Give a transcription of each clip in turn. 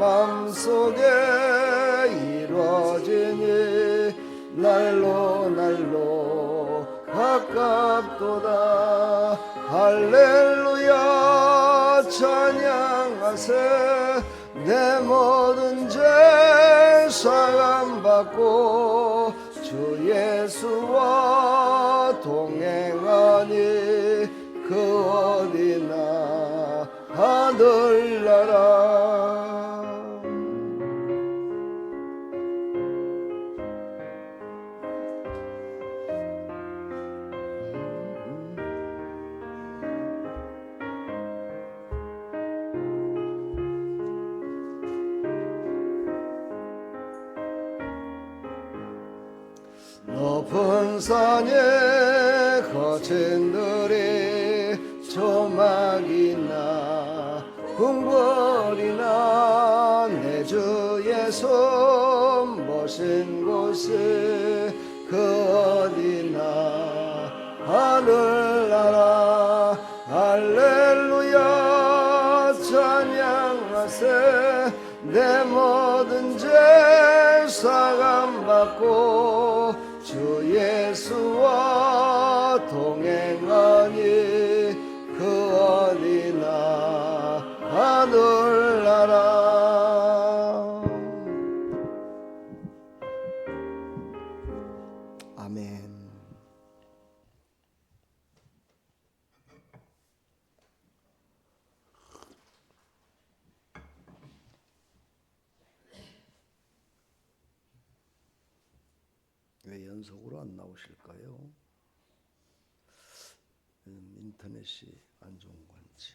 맘속에 이루어지니 날로 날로 가깝도다. 할렐루야 찬양하세. 내 모든 죄 사함받고 주 예수와 동행하니 그 어디나 하늘나라. 높은 산에 거친 들이 조막이나 궁궐이나 내 주의 손 모신 곳이 그 어디나 하늘나라. 할렐루야 찬양하세. 내 모든 죄 사함받고 주 예수와 동행하니 그 어디나 하늘나라. 아멘. 왜 연속으로 안 나오실까요? 인터넷이 안 좋은 건지.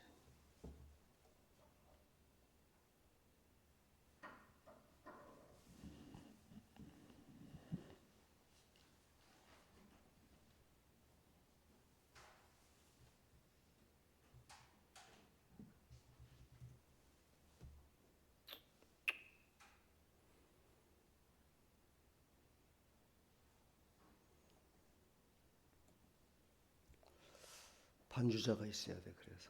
반주자가 있어야 돼. 그래서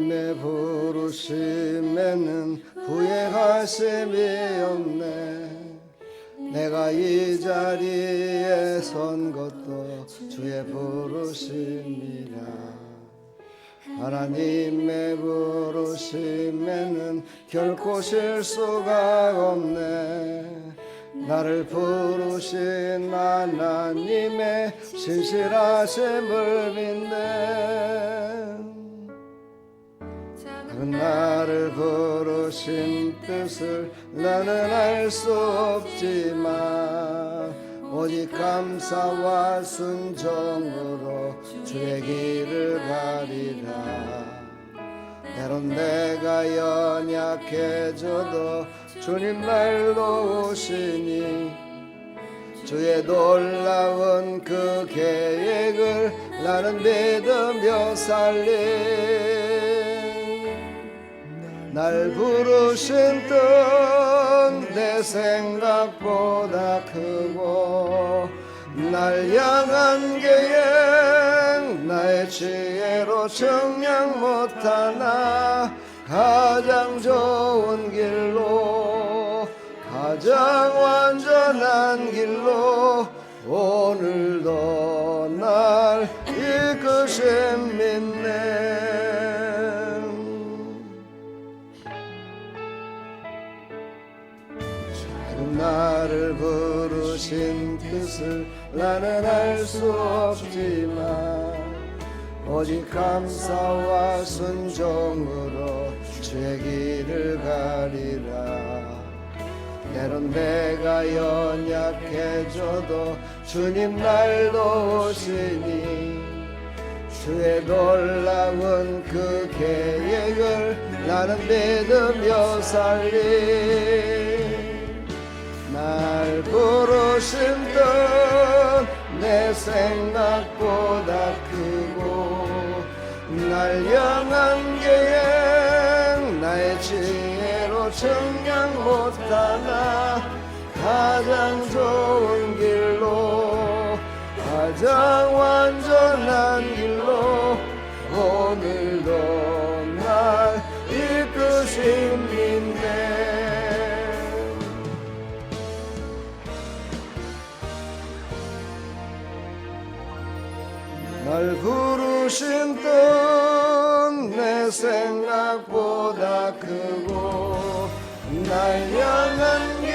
하나님의 부르심에는 후회하심이 없네. 내가 이 자리에 선 것도 주의 부르심이라. 하나님의 부르심에는 결코 실수가 없네. 나를 부르신 하나님의 신실하심을 믿네. 나를 부르신 뜻을 나는 알 수 없지만 오직 감사와 순종으로 주의 길을 가리라. 때론 내가 연약해져도 주님 날 도우시니 주의 놀라운 그 계획을 나는 믿으며 살리. 날 부르신 뜻 내 생각보다 크고 날 향한 계획 나의 지혜로 정량 못하나 가장 좋은 길로 가장 완전한 길로 주신 뜻을 나는 알 수 없지만 오직 감사와 순종으로 주의 길을 가리라. 때론 내가 연약해져도 주님 날 도우시니 주의 놀라운 그 계획을 나는 믿으며 살리. 날 부르신 뜻 내 생각보다 크고 날 향한 계획 나의 지혜로 측량 못하나 가장 좋은 길로 가장 완전한 길로 오늘도 날 이끄십니네. 날 부르신 뜻 내 생각보다 크고 날 향한 길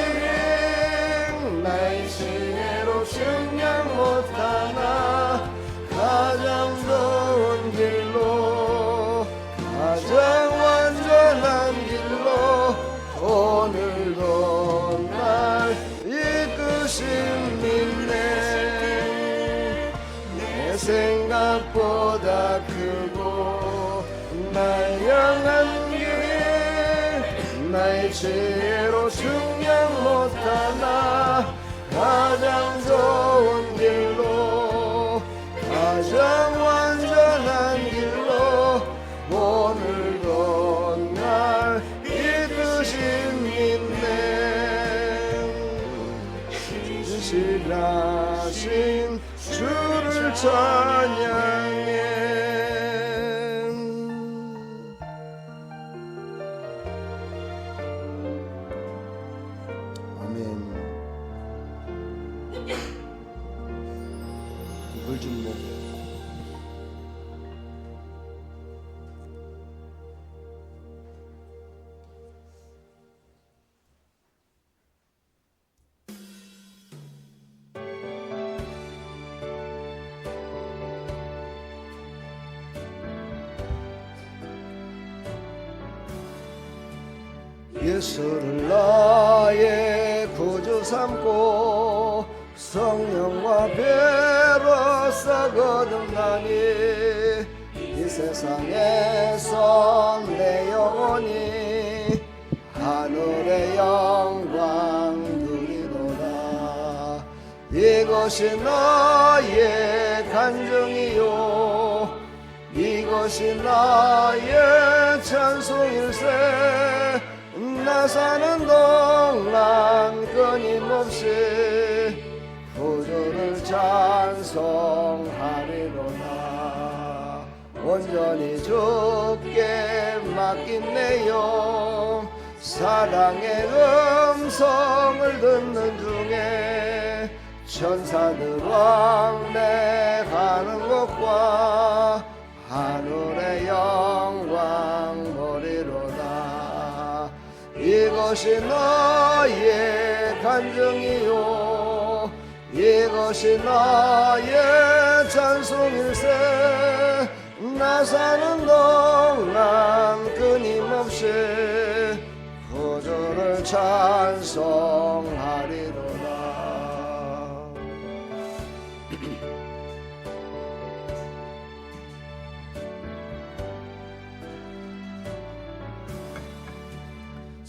나의 지혜로 측량 못하나 가장 좋은 길로 가장 완전한 길로 오늘도 날 이끄십니네. 내 생각보다 크고 날 향한 길 나의 지혜로 측량 못하나 가장 좋은 길로 가장 완전한 길로 오늘도 날 이끄십니네. 신실하신 주를 찬양해. 아멘. 물 좀 먹어. 예수를 나의 구주 삼고 성령과 배로써 거듭나니 이 세상에서 내 영혼이 하늘의 영광 누리도다. 이것이 나의 간증이요 이것이 나의 찬송일세. 나 사는 동안 끊임없이 구주를 찬송하리로다. 온전히 주께 맡긴 내 영 사랑의 음성을 듣는 중에 천사들 왕래하는 것과 하늘의 영광 보리로다. 이것이 나의 간증이요 이것이 나의 찬송일세. 나 사는 동안 끊임없이 구주를 찬송하리로다.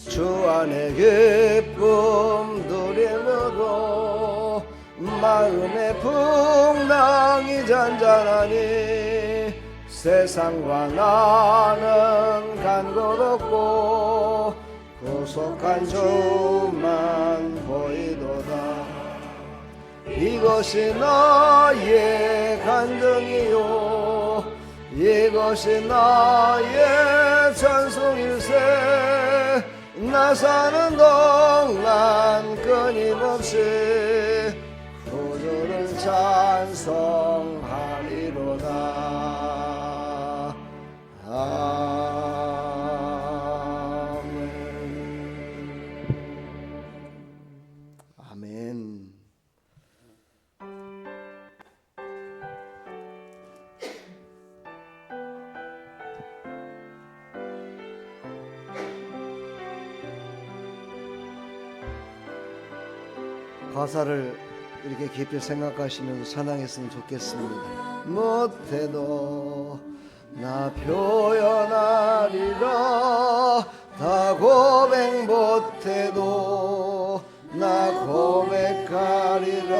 주 안의 기쁨 누림으로 마음의 풍랑이 잔잔하니 세상과 나는 간 곳 없고 구속한 주만 보이도다. 이것이 나의 간증이요 이것이 나의 찬송일세. 나 사는 동안 끊임없이 구주를 찬송하리로다. 아멘. 아멘. 가사를 이렇게 깊이 생각하시면서 찬양했으면 좋겠습니다. 못해도 나 표현하리라. 다 고백 못해도 나 고백하리라.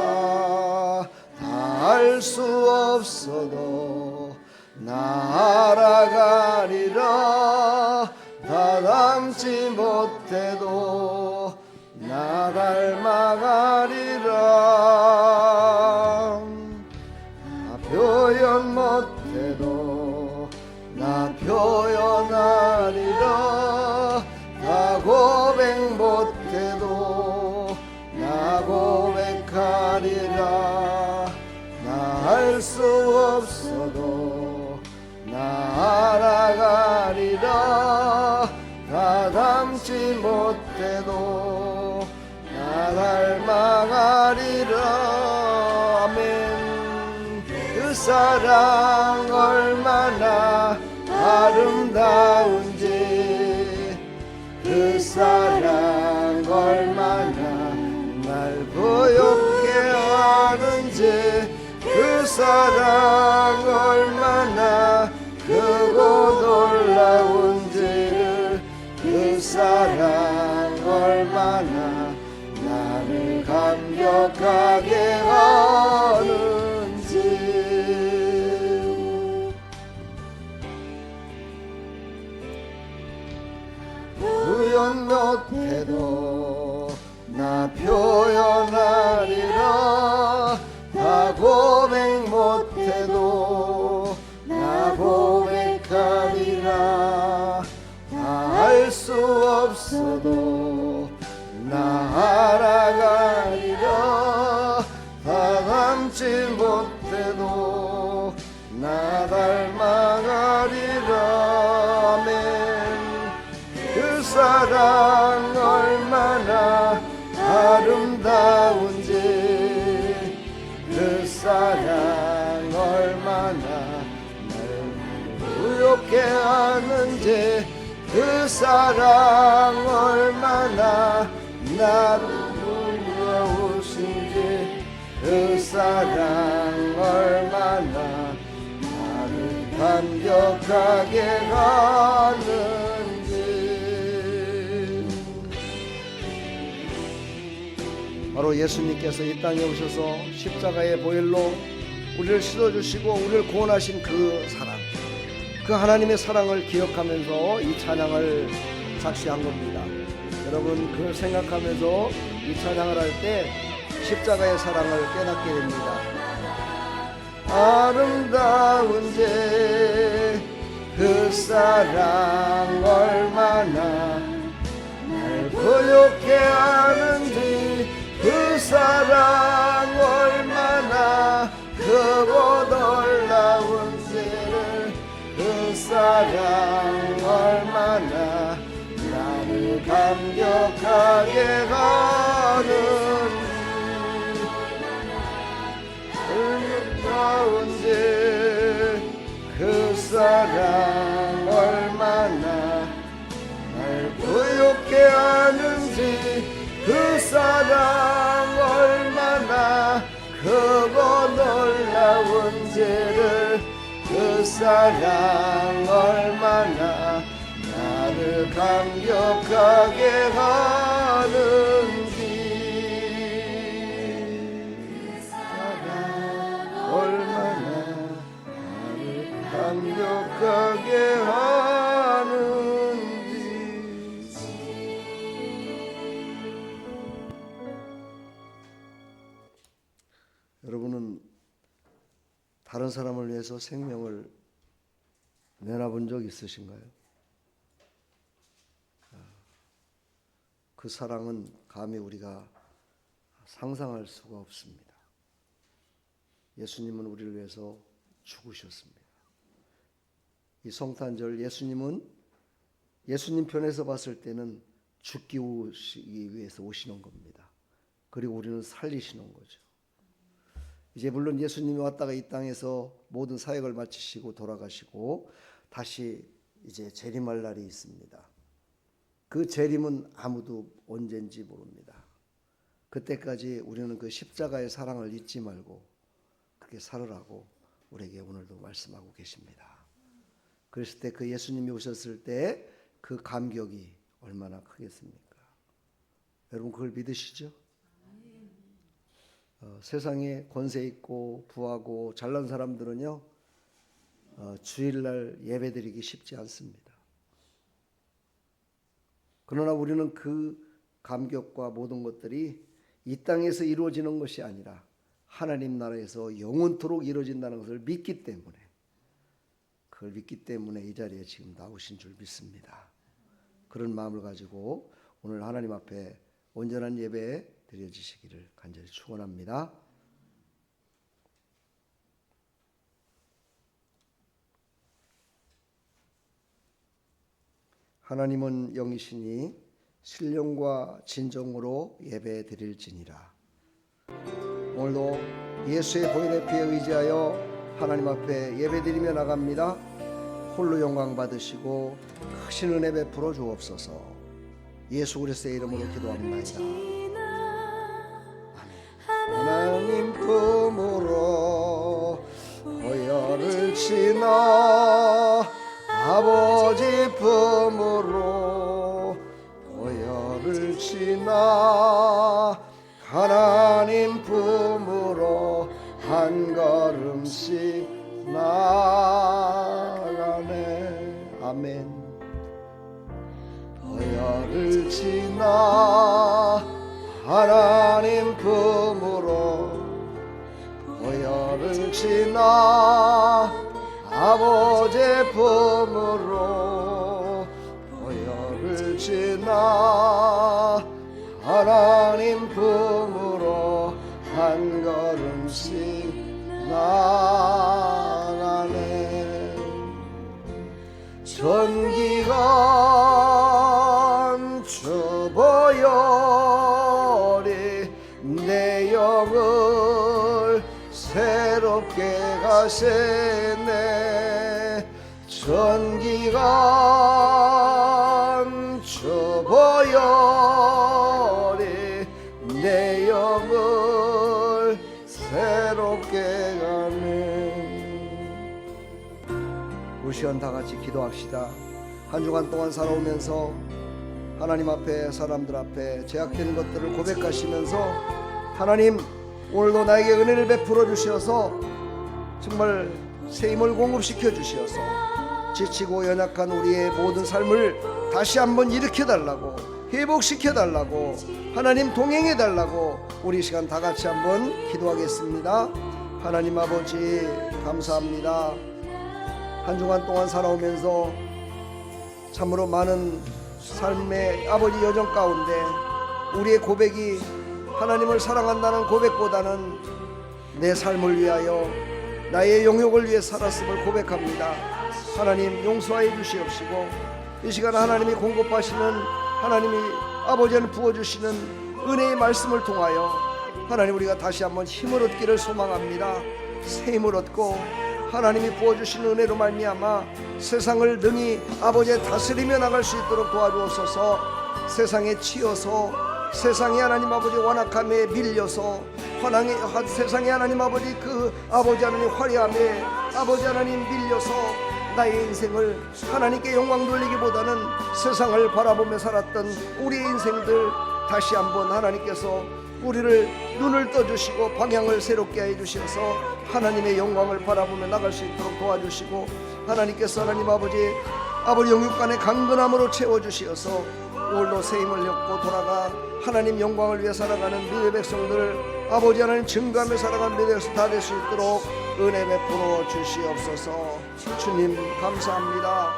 다 알 수 없어도 나 알아가리라. 다 닮지 못해도 나 닮아가리라. 나 표현 못해도 나 표현하리라. 다 고백 못해도 나 고백하리라. 나 알 수 없어도 나 알아가리라. 다 닮지 못해도 나 닮아가리라. 아멘. 그 사랑 얼마나 아름다운지, 그 사랑 얼마나 날 부엽게 하는지, 그 사랑 얼마나 크고 놀라운지를, 그 사랑 얼마나 나를 감격하게 하는지. 표현 못해도 나 표현하리라. 다 고백 못해도 나 고백하리라. 다 알 수 없어도 나 알아가리라. 다 닮지 못해도 나 닮아가리라. 아멘. 그 사랑 얼마나 아름다운지, 그 사랑 얼마나 날 부엽게 하는지, 그 사랑 얼마나 나를 부러우신지, 그 사랑 얼마나 나를 감격하게 하는지. 바로 예수님께서 이 땅에 오셔서 십자가의 보혈로 우리를 씻어주시고 우리를 구원하신 그 사랑, 그 하나님의 사랑을 기억하면서 이 찬양을 작시한 겁니다. 여러분, 그걸 생각하면서 이 찬양을 할 때 십자가의 사랑을 깨닫게 됩니다. 아름다운지, 그 사랑 얼마나 날 부엽게 하는지, 그 사랑 얼마나 크고 놀라운지를, 그 사랑 얼마나 나를 감격하게 하는지, 아름다운지, 그 사랑 얼마나 날 부엽게 하는지, 그 사랑 얼마나 크고 놀라운지를, 그 사랑 얼마나 나를 감격하게 하는지, 그 사랑 얼마나 나를 감격하게 하는지. 여러분은 다른 사람을 위해서 생명을 내놔본 적 있으신가요? 그 사랑은 감히 우리가 상상할 수가 없습니다. 예수님은 우리를 위해서 죽으셨습니다. 이 성탄절, 예수님은 예수님 편에서 봤을 때는 죽기 위해서 오시는 겁니다. 그리고 우리는 살리시는 거죠. 이제 물론 예수님이 왔다가 이 땅에서 모든 사역을 마치시고 돌아가시고 다시 이제 재림할 날이 있습니다. 그 재림은 아무도 언제인지 모릅니다. 그때까지 우리는 그 십자가의 사랑을 잊지 말고 그렇게 살으라고 우리에게 오늘도 말씀하고 계십니다. 그랬을 때 그 예수님이 오셨을 때 그 감격이 얼마나 크겠습니까? 여러분 그걸 믿으시죠? 세상에 권세 있고 부하고 잘난 사람들은요 주일날 예배드리기 쉽지 않습니다. 그러나 우리는 그 감격과 모든 것들이 이 땅에서 이루어지는 것이 아니라 하나님 나라에서 영원토록 이루어진다는 것을 믿기 때문에, 그걸 믿기 때문에 이 자리에 지금 나오신 줄 믿습니다. 그런 마음을 가지고 오늘 하나님 앞에 온전한 예배 드려지시기를 간절히 축원합니다. 하나님은 영이시니 신령과 진정으로 예배 드릴지니라. 오늘도 예수의 보혈의 피에 의지하여 하나님 앞에 예배 드리며 나갑니다. 홀로 영광 받으시고 크신 은혜 베풀어 주옵소서. 예수 그리스도의 이름으로 기도합니다. 하나님 품으로 보혈을 지나 아버지 품으로 보혈을 지나 하나님 품으로 한 걸음씩 나가네. 아멘. 보혈을 지나 하나님 품으로 보혈을 지나 아버지 품으로 보혈을 지나 하나님 품으로 한 걸음씩 나가네. 전기간 주 보혈이 내 영을 새롭게 가세네. 전기간 주 보혈이 내 영을 새롭게 가네. 우리 시간 다 같이 기도합시다. 한 주간 동안 살아오면서 하나님 앞에 사람들 앞에 제약되는 것들을 고백하시면서 하나님 오늘도 나에게 은혜를 베풀어 주셔서 정말 새 힘을 공급시켜 주셔서 지치고 연약한 우리의 모든 삶을 다시 한번 일으켜 달라고, 회복시켜 달라고, 하나님 동행해 달라고 우리 시간 다 같이 한번 기도하겠습니다. 하나님 아버지 감사합니다. 한 주간 동안 살아오면서 참으로 많은 삶의 아버지 여정 가운데 우리의 고백이 하나님을 사랑한다는 고백보다는 내 삶을 위하여 나의 영역을 위해 살았음을 고백합니다. 하나님 용서해 주시옵시고 이 시간 하나님이 공급하시는 하나님이 아버지는 부어주시는 은혜의 말씀을 통하여 하나님 우리가 다시 한번 힘을 얻기를 소망합니다. 새 힘을 얻고 하나님이 부어주신 은혜로 말미암아 세상을 능히 아버지의 다스리며 나갈 수 있도록 도와주옵소서. 세상에 치여서 세상에 하나님 아버지 완악함에 밀려서 세상에 하나님 아버지 그 아버지 하나님 화려함에 아버지 하나님 밀려서 나의 인생을 하나님께 영광 돌리기보다는 세상을 바라보며 살았던 우리의 인생들 다시 한번 하나님께서 우리를 눈을 떠주시고 방향을 새롭게 해주셔서 하나님의 영광을 바라보며 나갈 수 있도록 도와주시고 하나님께서 하나님 아버지 영육간의 강건함으로 채워주시어서 오늘도 새 힘을 얻고 돌아가 하나님 영광을 위해 살아가는 믿음의 백성들 아버지 하나님 증거하며 살아가는 믿음의 백성 다 될 수 있도록 은혜 베풀어 주시옵소서. 주님 감사합니다.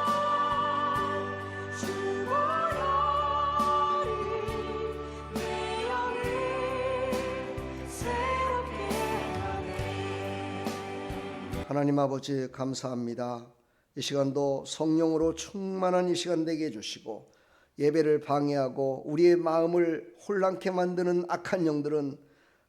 하나님 아버지 감사합니다. 이 시간도 성령으로 충만한 이 시간 되게 해주시고 예배를 방해하고 우리의 마음을 혼란케 만드는 악한 영들은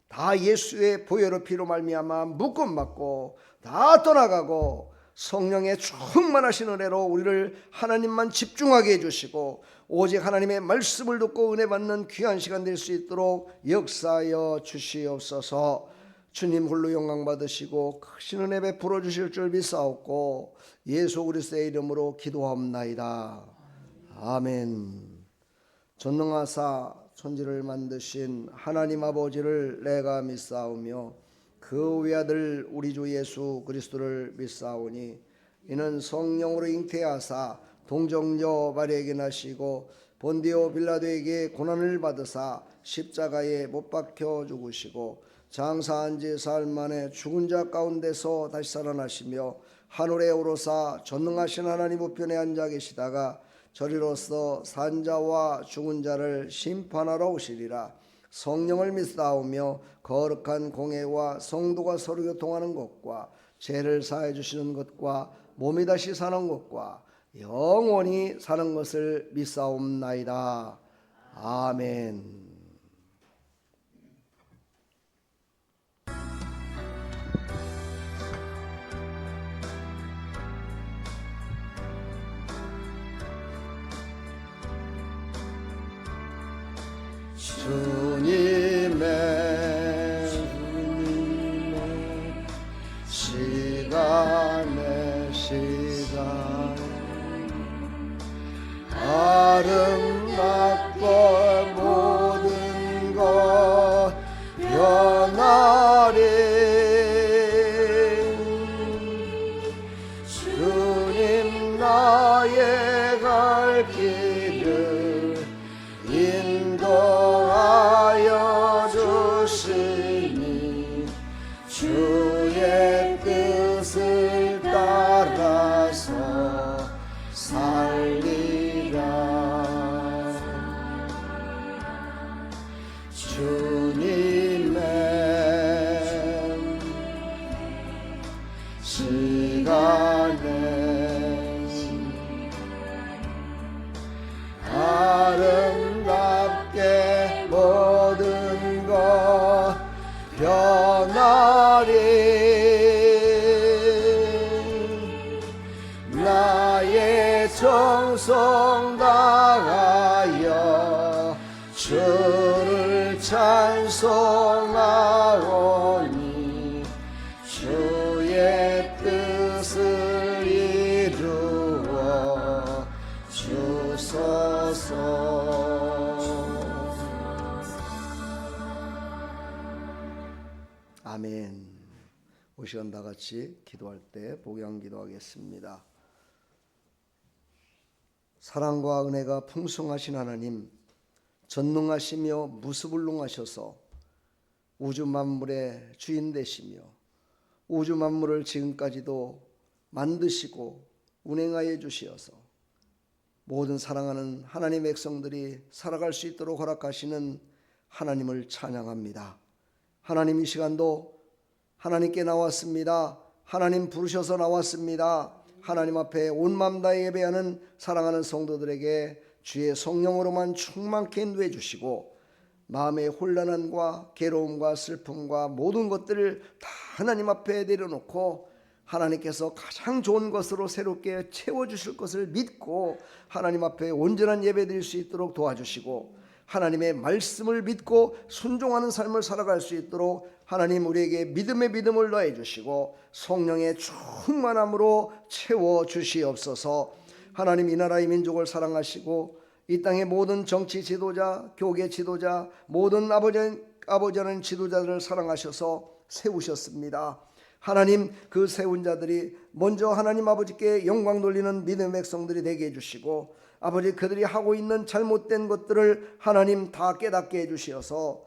다 예수의 보혈의 피로 말미암아 묶음받고 다 떠나가고 성령의 충만하신 은혜로 우리를 하나님만 집중하게 해주시고 오직 하나님의 말씀을 듣고 은혜 받는 귀한 시간 될 수 있도록 역사하여 주시옵소서. 주님 홀로 영광 받으시고 크신 은혜 베풀어 주실 줄 믿사옵고 예수 그리스도의 이름으로 기도하옵나이다. 아멘. 전능하사 천지를 만드신 하나님 아버지를 내가 믿사오며 그 외아들 우리 주 예수 그리스도를 믿사오니 이는 성령으로 잉태하사 동정녀 마리아에게 나시고 본디오 빌라도에게 고난을 받으사 십자가에 못 박혀 죽으시고 장사한 지 사흘 만에 죽은 자 가운데서 다시 살아나시며 하늘에 오르사 전능하신 하나님 우편에 앉아 계시다가 저리로서 산자와 죽은 자를 심판하러 오시리라. 성령을 믿사오며 거룩한 공회와 성도가 서로 교통하는 것과 죄를 사해 주시는 것과 몸이 다시 사는 것과 영원히 사는 것을 믿사옵나이다. 아멘. 주님의 시간에 아름답고 모든 것 변하리. 주님 나의 갈 길을 인도하여 주시니 주의 뜻을 따라서 살리라. 주님의 시간에 아름답게 모든 것 변하리. 나의 정성 다하여 주를 찬송하오니 주의 뜻을 이루어 주소서. 아멘. 이 시간 다 같이 기도할 때 복양 기도하겠습니다. 사랑과 은혜가 풍성하신 하나님, 전능하시며 무수불능하셔서 우주 만물의 주인 되시며 우주 만물을 지금까지도 만드시고 운행하여 주시어서 모든 사랑하는 하나님의 백성들이 살아갈 수 있도록 허락하시는 하나님을 찬양합니다. 하나님 이 시간도 하나님께 나왔습니다. 하나님 부르셔서 나왔습니다. 하나님 앞에 온 마음 다해 예배하는 사랑하는 성도들에게 주의 성령으로만 충만케 인도해 주시고 마음의 혼란함과 괴로움과 슬픔과 모든 것들을 다 하나님 앞에 내려놓고 하나님께서 가장 좋은 것으로 새롭게 채워주실 것을 믿고 하나님 앞에 온전한 예배 드릴 수 있도록 도와주시고 하나님의 말씀을 믿고 순종하는 삶을 살아갈 수 있도록 하나님 우리에게 믿음의 믿음을 더해 주시고 성령의 충만함으로 채워 주시옵소서. 하나님 이 나라의 민족을 사랑하시고 이 땅의 모든 정치 지도자, 교계 지도자, 모든 아버지 하나님 지도자들을 사랑하셔서 세우셨습니다. 하나님 그 세운 자들이 먼저 하나님 아버지께 영광 돌리는 믿음의 백성들이 되게 해주시고 아버지 그들이 하고 있는 잘못된 것들을 하나님 다 깨닫게 해주시어서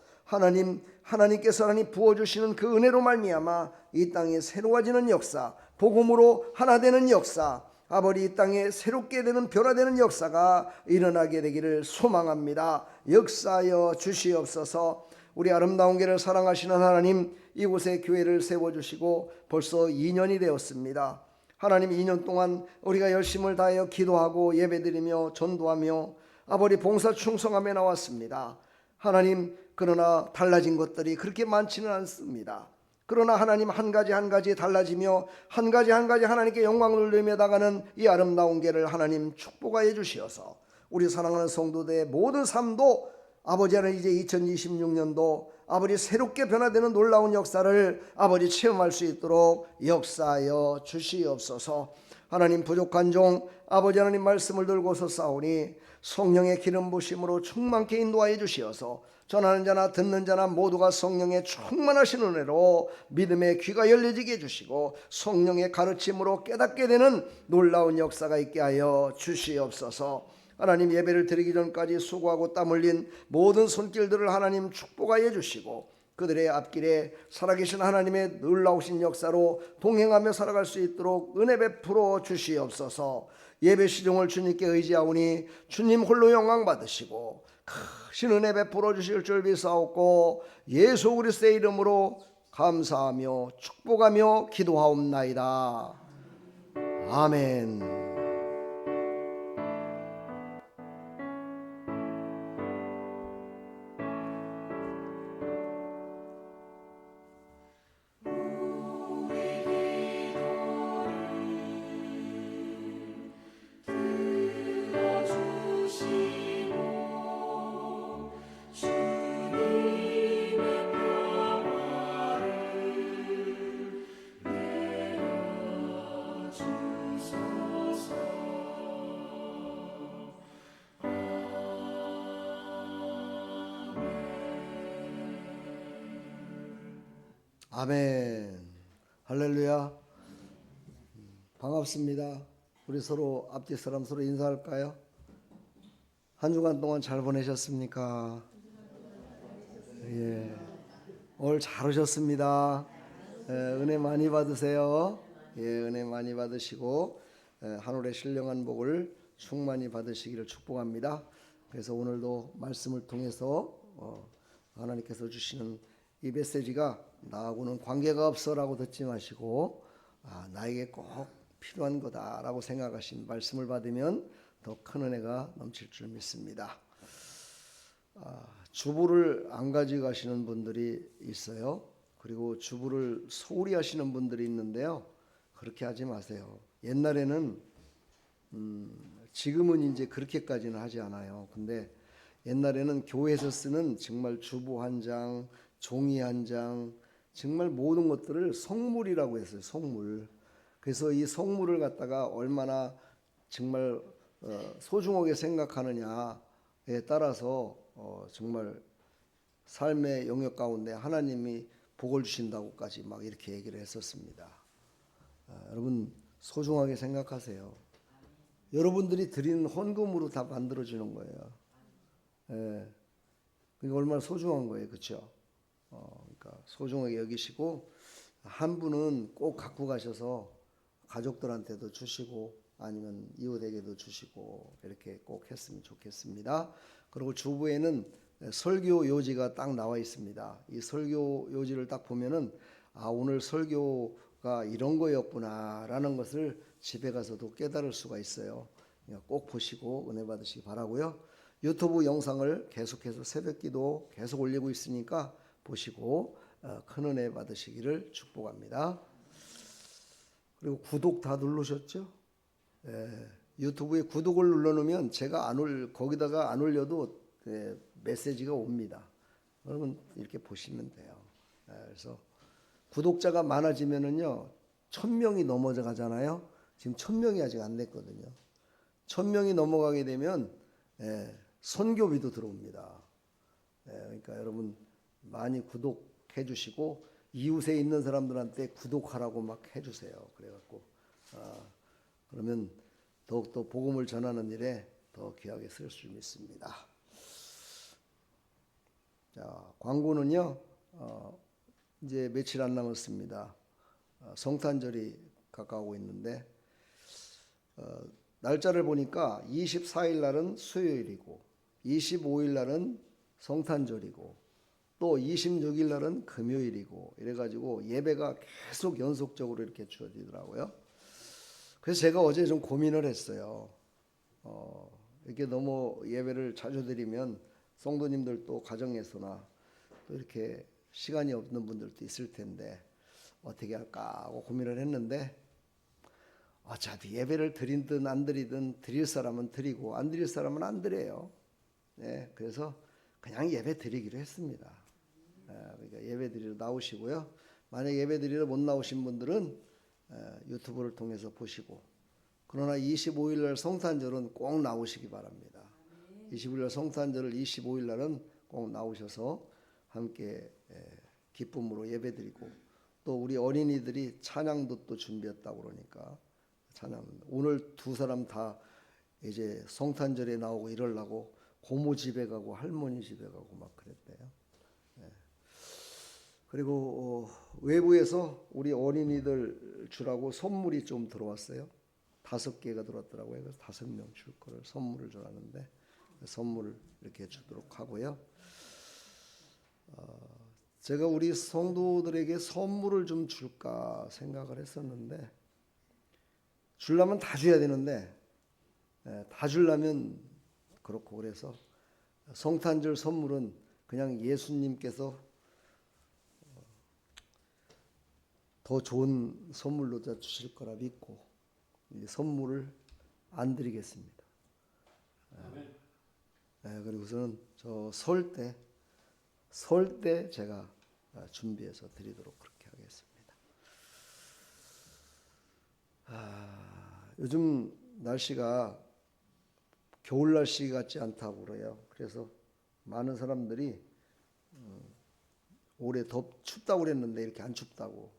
하나님께서 하나님 부어주시는 그 은혜로 말미암아 이 땅에 새로워지는 역사, 복음으로 하나 되는 역사, 아버지 이 땅에 새롭게 되는 변화되는 역사가 일어나게 되기를 소망합니다. 역사하여 주시옵소서. 우리 아름다운 교회를 사랑하시는 하나님, 이곳에 교회를 세워주시고 벌써 2년이 되었습니다. 하나님 2년 동안 우리가 열심을 다하여 기도하고 예배드리며 전도하며 아버지 봉사 충성함에 나왔습니다. 하나님 그러나 달라진 것들이 그렇게 많지는 않습니다. 그러나 하나님 한 가지 한 가지 달라지며 한 가지 한 가지 하나님께 영광을 돌리며 나가는 이 아름다운 길을 하나님 축복하여 주시어서 우리 사랑하는 성도들의 모든 삶도 아버지는 이제 2026년도 아버지 새롭게 변화되는 놀라운 역사를 아버지 체험할 수 있도록 역사하여 주시옵소서. 하나님 부족한 종 아버지 하나님 말씀을 들고서 싸우니 성령의 기름 부심으로 충만케 인도하여 주시어서 전하는 자나 듣는 자나 모두가 성령의 충만하신 은혜로 믿음의 귀가 열려지게 해주시고 성령의 가르침으로 깨닫게 되는 놀라운 역사가 있게 하여 주시옵소서. 하나님 예배를 드리기 전까지 수고하고 땀 흘린 모든 손길들을 하나님 축복하여 주시고 그들의 앞길에 살아계신 하나님의 놀라우신 역사로 동행하며 살아갈 수 있도록 은혜 베풀어 주시옵소서. 예배 시종을 주님께 의지하오니 주님 홀로 영광 받으시고 크신 은혜 베풀어 주실 줄 믿사옵고 예수 그리스도의 이름으로 감사하며 축복하며 기도하옵나이다. 아멘. 아멘. 할렐루야. 반갑습니다. 우리 서로 앞뒤 사람 서로 인사할까요? 한 주간 동안 잘 보내셨습니까? 예. 오늘 잘 오셨습니다. 은혜 많이 받으세요. 예, 은혜 많이 받으시고 하늘의 신령한 복을 충만히 받으시기를 축복합니다. 그래서 오늘도 말씀을 통해서 하나님께서 주시는 이 메시지가 나하고는 관계가 없어라고 듣지 마시고 나에게 꼭 필요한 거다라고 생각하신 말씀을 받으면 더 큰 은혜가 넘칠 줄 믿습니다. 주부를 안 가지고 가시는 분들이 있어요. 그리고 주부를 소홀히 하시는 분들이 있는데요. 그렇게 하지 마세요. 옛날에는 지금은 이제 그렇게까지는 하지 않아요. 근데 옛날에는 교회에서 쓰는 정말 주부 한 장, 종이 한 장, 정말 모든 것들을 성물이라고 했어요. 성물. 그래서 이 성물을 갖다가 얼마나 정말 소중하게 생각하느냐에 따라서 정말 삶의 영역 가운데 하나님이 복을 주신다고까지 막 이렇게 얘기를 했었습니다. 여러분 소중하게 생각하세요. 여러분들이 드리는 헌금으로 다 만들어지는 거예요. 예. 그게 얼마나 소중한 거예요, 그렇죠? 그러니까 소중하게 여기시고 한 분은 꼭 갖고 가셔서 가족들한테도 주시고 아니면 이웃에게도 주시고 이렇게 꼭 했으면 좋겠습니다. 그리고 주부에는 설교 요지가 딱 나와 있습니다. 이 설교 요지를 딱 보면은 오늘 설교가 이런 거였구나라는 것을 집에 가서도 깨달을 수가 있어요. 꼭 보시고 은혜 받으시기 바라고요. 유튜브 영상을 계속해서 새벽기도 계속 올리고 있으니까 보시고 큰 은혜 받으시기를 축복합니다. 그리고 구독 다 누르셨죠? 유튜브에 구독을 눌러놓으면 제가 거기다가 안 올려도 메시지가 옵니다. 여러분 이렇게 보시면 돼요. 그래서 구독자가 많아지면은요 1000명이 넘어가잖아요. 지금 1000명이 아직 안 됐거든요. 1000명이 넘어가게 되면 선교비도 들어옵니다. 그러니까 여러분 많이 구독해 주시고 이웃에 있는 사람들한테 구독하라고 막 해주세요. 그래갖고 그러면 더욱더 복음을 전하는 일에 더 귀하게 쓸 줄 믿습니다. 자, 광고는요 이제 며칠 안 남았습니다. 성탄절이 가까우고 있는데 날짜를 보니까 24일 날은 수요일이고 25일 날은 성탄절이고 또 26일 날은 금요일이고 이래가지고 예배가 계속 연속적으로 이렇게 주어지더라고요. 그래서 제가 어제 좀 고민을 했어요. 이렇게 너무 예배를 자주 드리면 성도님들도 가정에서나 또 이렇게 시간이 없는 분들도 있을 텐데 어떻게 할까 하고 고민을 했는데 어차피 예배를 드리든 안 드리든 드릴 사람은 드리고 안 드릴 사람은 안 드려요. 네, 그래서 그냥 예배 드리기로 했습니다. 그러니까 예배 드리러 나오시고요. 만약 예배 드리러 못 나오신 분들은 유튜브를 통해서 보시고, 그러나 25일 날 성탄절은 꼭 나오시기 바랍니다. 25일 날 성탄절을 25일 날은 꼭 나오셔서 함께 기쁨으로 예배 드리고, 또 우리 어린이들이 찬양도 또 준비했다고 그러니까 찬양, 오늘 두 사람 다 이제 성탄절에 나오고 이러려고 고모 집에 가고 할머니 집에 가고 막 그랬대요. 그리고 외부에서 우리 어린이들 주라고 선물이 좀 들어왔어요. 5개가 들어왔더라고요. 그래서 5명 줄 거를 선물을 줬는데 선물을 이렇게 주도록 하고요. 제가 우리 성도들에게 선물을 좀 줄까 생각을 했었는데, 주려면 다 줘야 되는데 다 주려면 그렇고, 그래서 성탄절 선물은 그냥 예수님께서 더 좋은 선물로 주실 거라 믿고 이 선물을 안 드리겠습니다. 그리고서는 저 설 때 제가 준비해서 드리도록 그렇게 하겠습니다. 요즘 날씨가 겨울 날씨 같지 않다고 그래요. 그래서 많은 사람들이 올해 더 춥다고 그랬는데 이렇게 안 춥다고.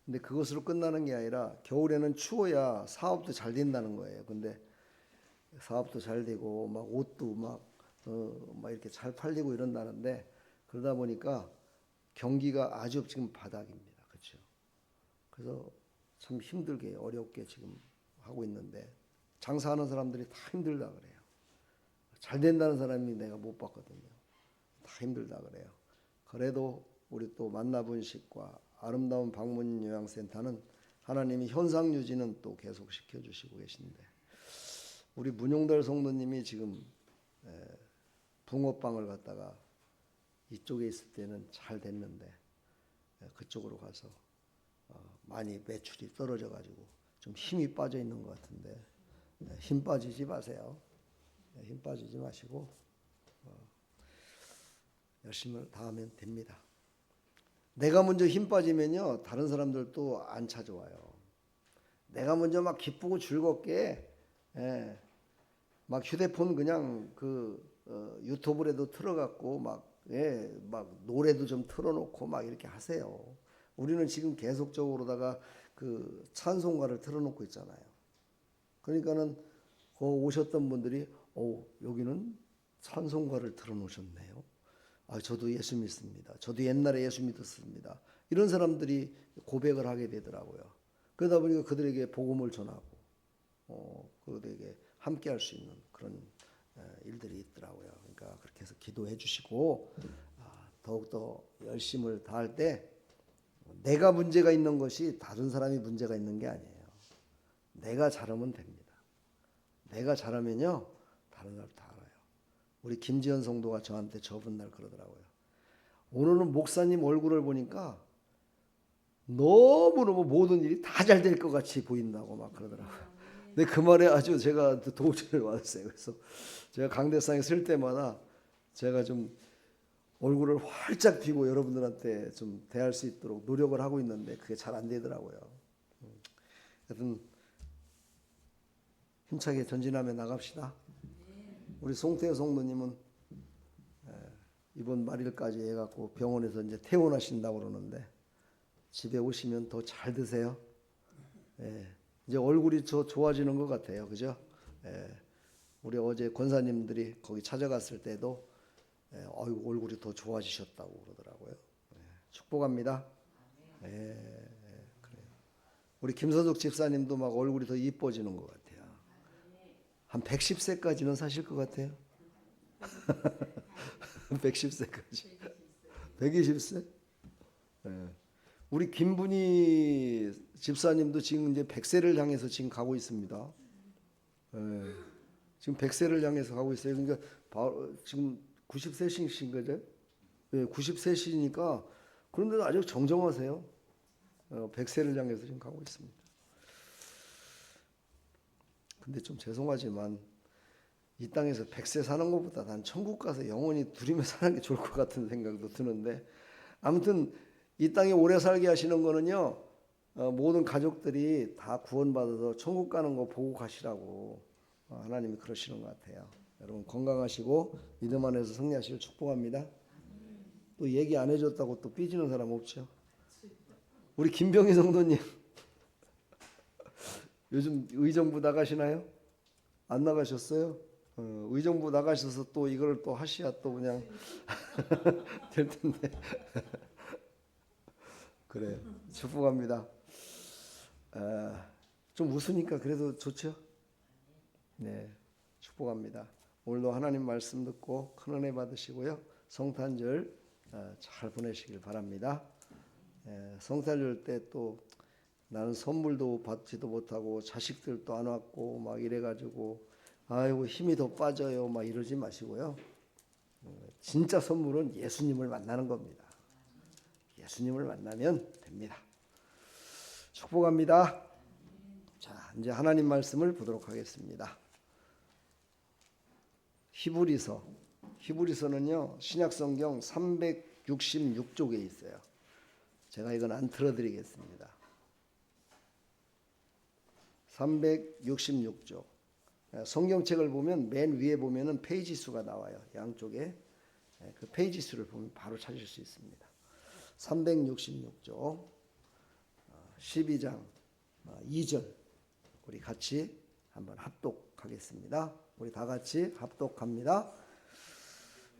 근데 그것으로 끝나는 게 아니라 겨울에는 추워야 사업도 잘 된다는 거예요. 근데 사업도 잘 되고 막 옷도 막 이렇게 잘 팔리고 이런다는데, 그러다 보니까 경기가 아주 지금 바닥입니다. 그렇죠? 그래서 참 힘들게 어렵게 지금 하고 있는데, 장사하는 사람들이 다 힘들다 그래요. 잘 된다는 사람이 내가 못 봤거든요. 다 힘들다 그래요. 그래도 우리 또 만나분식과 아름다운 방문 요양센터는 하나님이 현상 유지는 또 계속 시켜주시고 계신데, 우리 문용달 성도님이 지금 붕어빵을 갖다가 이쪽에 있을 때는 잘 됐는데 그쪽으로 가서 많이 매출이 떨어져 가지고 좀 힘이 빠져 있는 것 같은데, 힘 빠지지 마세요. 힘 빠지지 마시고 열심을 다하면 됩니다. 내가 먼저 힘 빠지면요 다른 사람들도 안 찾아와요. 내가 먼저 막 기쁘고 즐겁게 막 휴대폰 그냥 유튜브에도 틀어갖고 막 노래도 좀 틀어놓고 막 이렇게 하세요. 우리는 지금 계속적으로다가 그 찬송가를 틀어놓고 있잖아요. 그러니까는 오셨던 분들이 여기는 찬송가를 틀어놓으셨네요. 저도 예수 믿습니다. 저도 옛날에 예수 믿었습니다. 이런 사람들이 고백을 하게 되더라고요. 그러다 보니까 그들에게 복음을 전하고 그들에게 함께할 수 있는 그런 일들이 있더라고요. 그러니까 그렇게 해서 기도해 주시고 더욱더 열심을 다할 때 내가 문제가 있는 것이 다른 사람이 문제가 있는 게 아니에요. 내가 잘하면 됩니다. 내가 잘하면요 다른 사람 다 알아요. 우리 김지현 성도가 저한테 저번 날 그러더라고요. 오늘은 목사님 얼굴을 보니까 너무너무 모든 일이 다 잘 될 것 같이 보인다고 막 그러더라고요. 근데 그 말에 아주 제가 도움을 받았어요. 그래서 제가 강대상에 쓸 때마다 제가 좀 얼굴을 활짝 펴고 여러분들한테 좀 대할 수 있도록 노력을 하고 있는데 그게 잘 안 되더라고요. 하여튼 힘차게 전진하며 나갑시다. 우리 송태호 성도님은 이번 말일까지 해갖고 병원에서 이제 퇴원하신다고 그러는데 집에 오시면 더 잘 드세요. 이제 얼굴이 좋아지는 것 같아요. 그죠? 우리 어제 권사님들이 거기 찾아갔을 때도 얼굴이 더 좋아지셨다고 그러더라고요. 축복합니다. 그래요. 우리 김서숙 집사님도 막 얼굴이 더 이뻐지는 것 같아요. 한 110세까지는 사실 것 같아요. 110세까지. 120세? 우리 김분희 집사님도 지금 이제 100세를 향해서 지금 가고 있습니다. 지금 100세를 향해서 가고 있어요. 그러니까 지금 90세신 거죠? 90세시니까 그런데도 아주 정정하세요. 백세를 향해서 지금 가고 있습니다. 근데 좀 죄송하지만 이 땅에서 백세 사는 것보다 난 천국 가서 영원히 누리며 사는 게 좋을 것 같은 생각도 드는데, 아무튼 이 땅에 오래 살게 하시는 거는요, 모든 가족들이 다 구원받아서 천국 가는 거 보고 가시라고 하나님이 그러시는 것 같아요. 여러분 건강하시고 믿음 안에서 승리하시길 축복합니다. 또 얘기 안 해줬다고 또 삐지는 사람 없죠? 우리 김병희 성도님 요즘 의정부 나가시나요? 안 나가셨어요? 의정부 나가셔서 또 이걸 또 하셔야 또 그냥 될 텐데. 그래, 축복합니다. 좀 웃으니까 그래도 좋죠? 네, 축복합니다. 오늘도 하나님 말씀 듣고 큰 은혜 받으시고요. 성탄절 잘 보내시길 바랍니다. 성탄절 때 또 나는 선물도 받지도 못하고 자식들도 안 왔고 막 이래가지고 아이고 힘이 더 빠져요 막 이러지 마시고요. 진짜 선물은 예수님을 만나는 겁니다. 예수님을 만나면 됩니다. 축복합니다. 자, 이제 하나님 말씀을 보도록 하겠습니다. 히브리서는요, 신약성경 366쪽에 있어요. 제가 이건 안 틀어드리겠습니다. 366쪽. 성경책을 보면 맨 위에 보면은 페이지 수가 나와요. 양쪽에. 그 페이지 수를 보면 바로 찾을 수 있습니다. 366쪽 12장 2절 우리 같이 한번 합독하겠습니다. 우리 다 같이 합독합니다.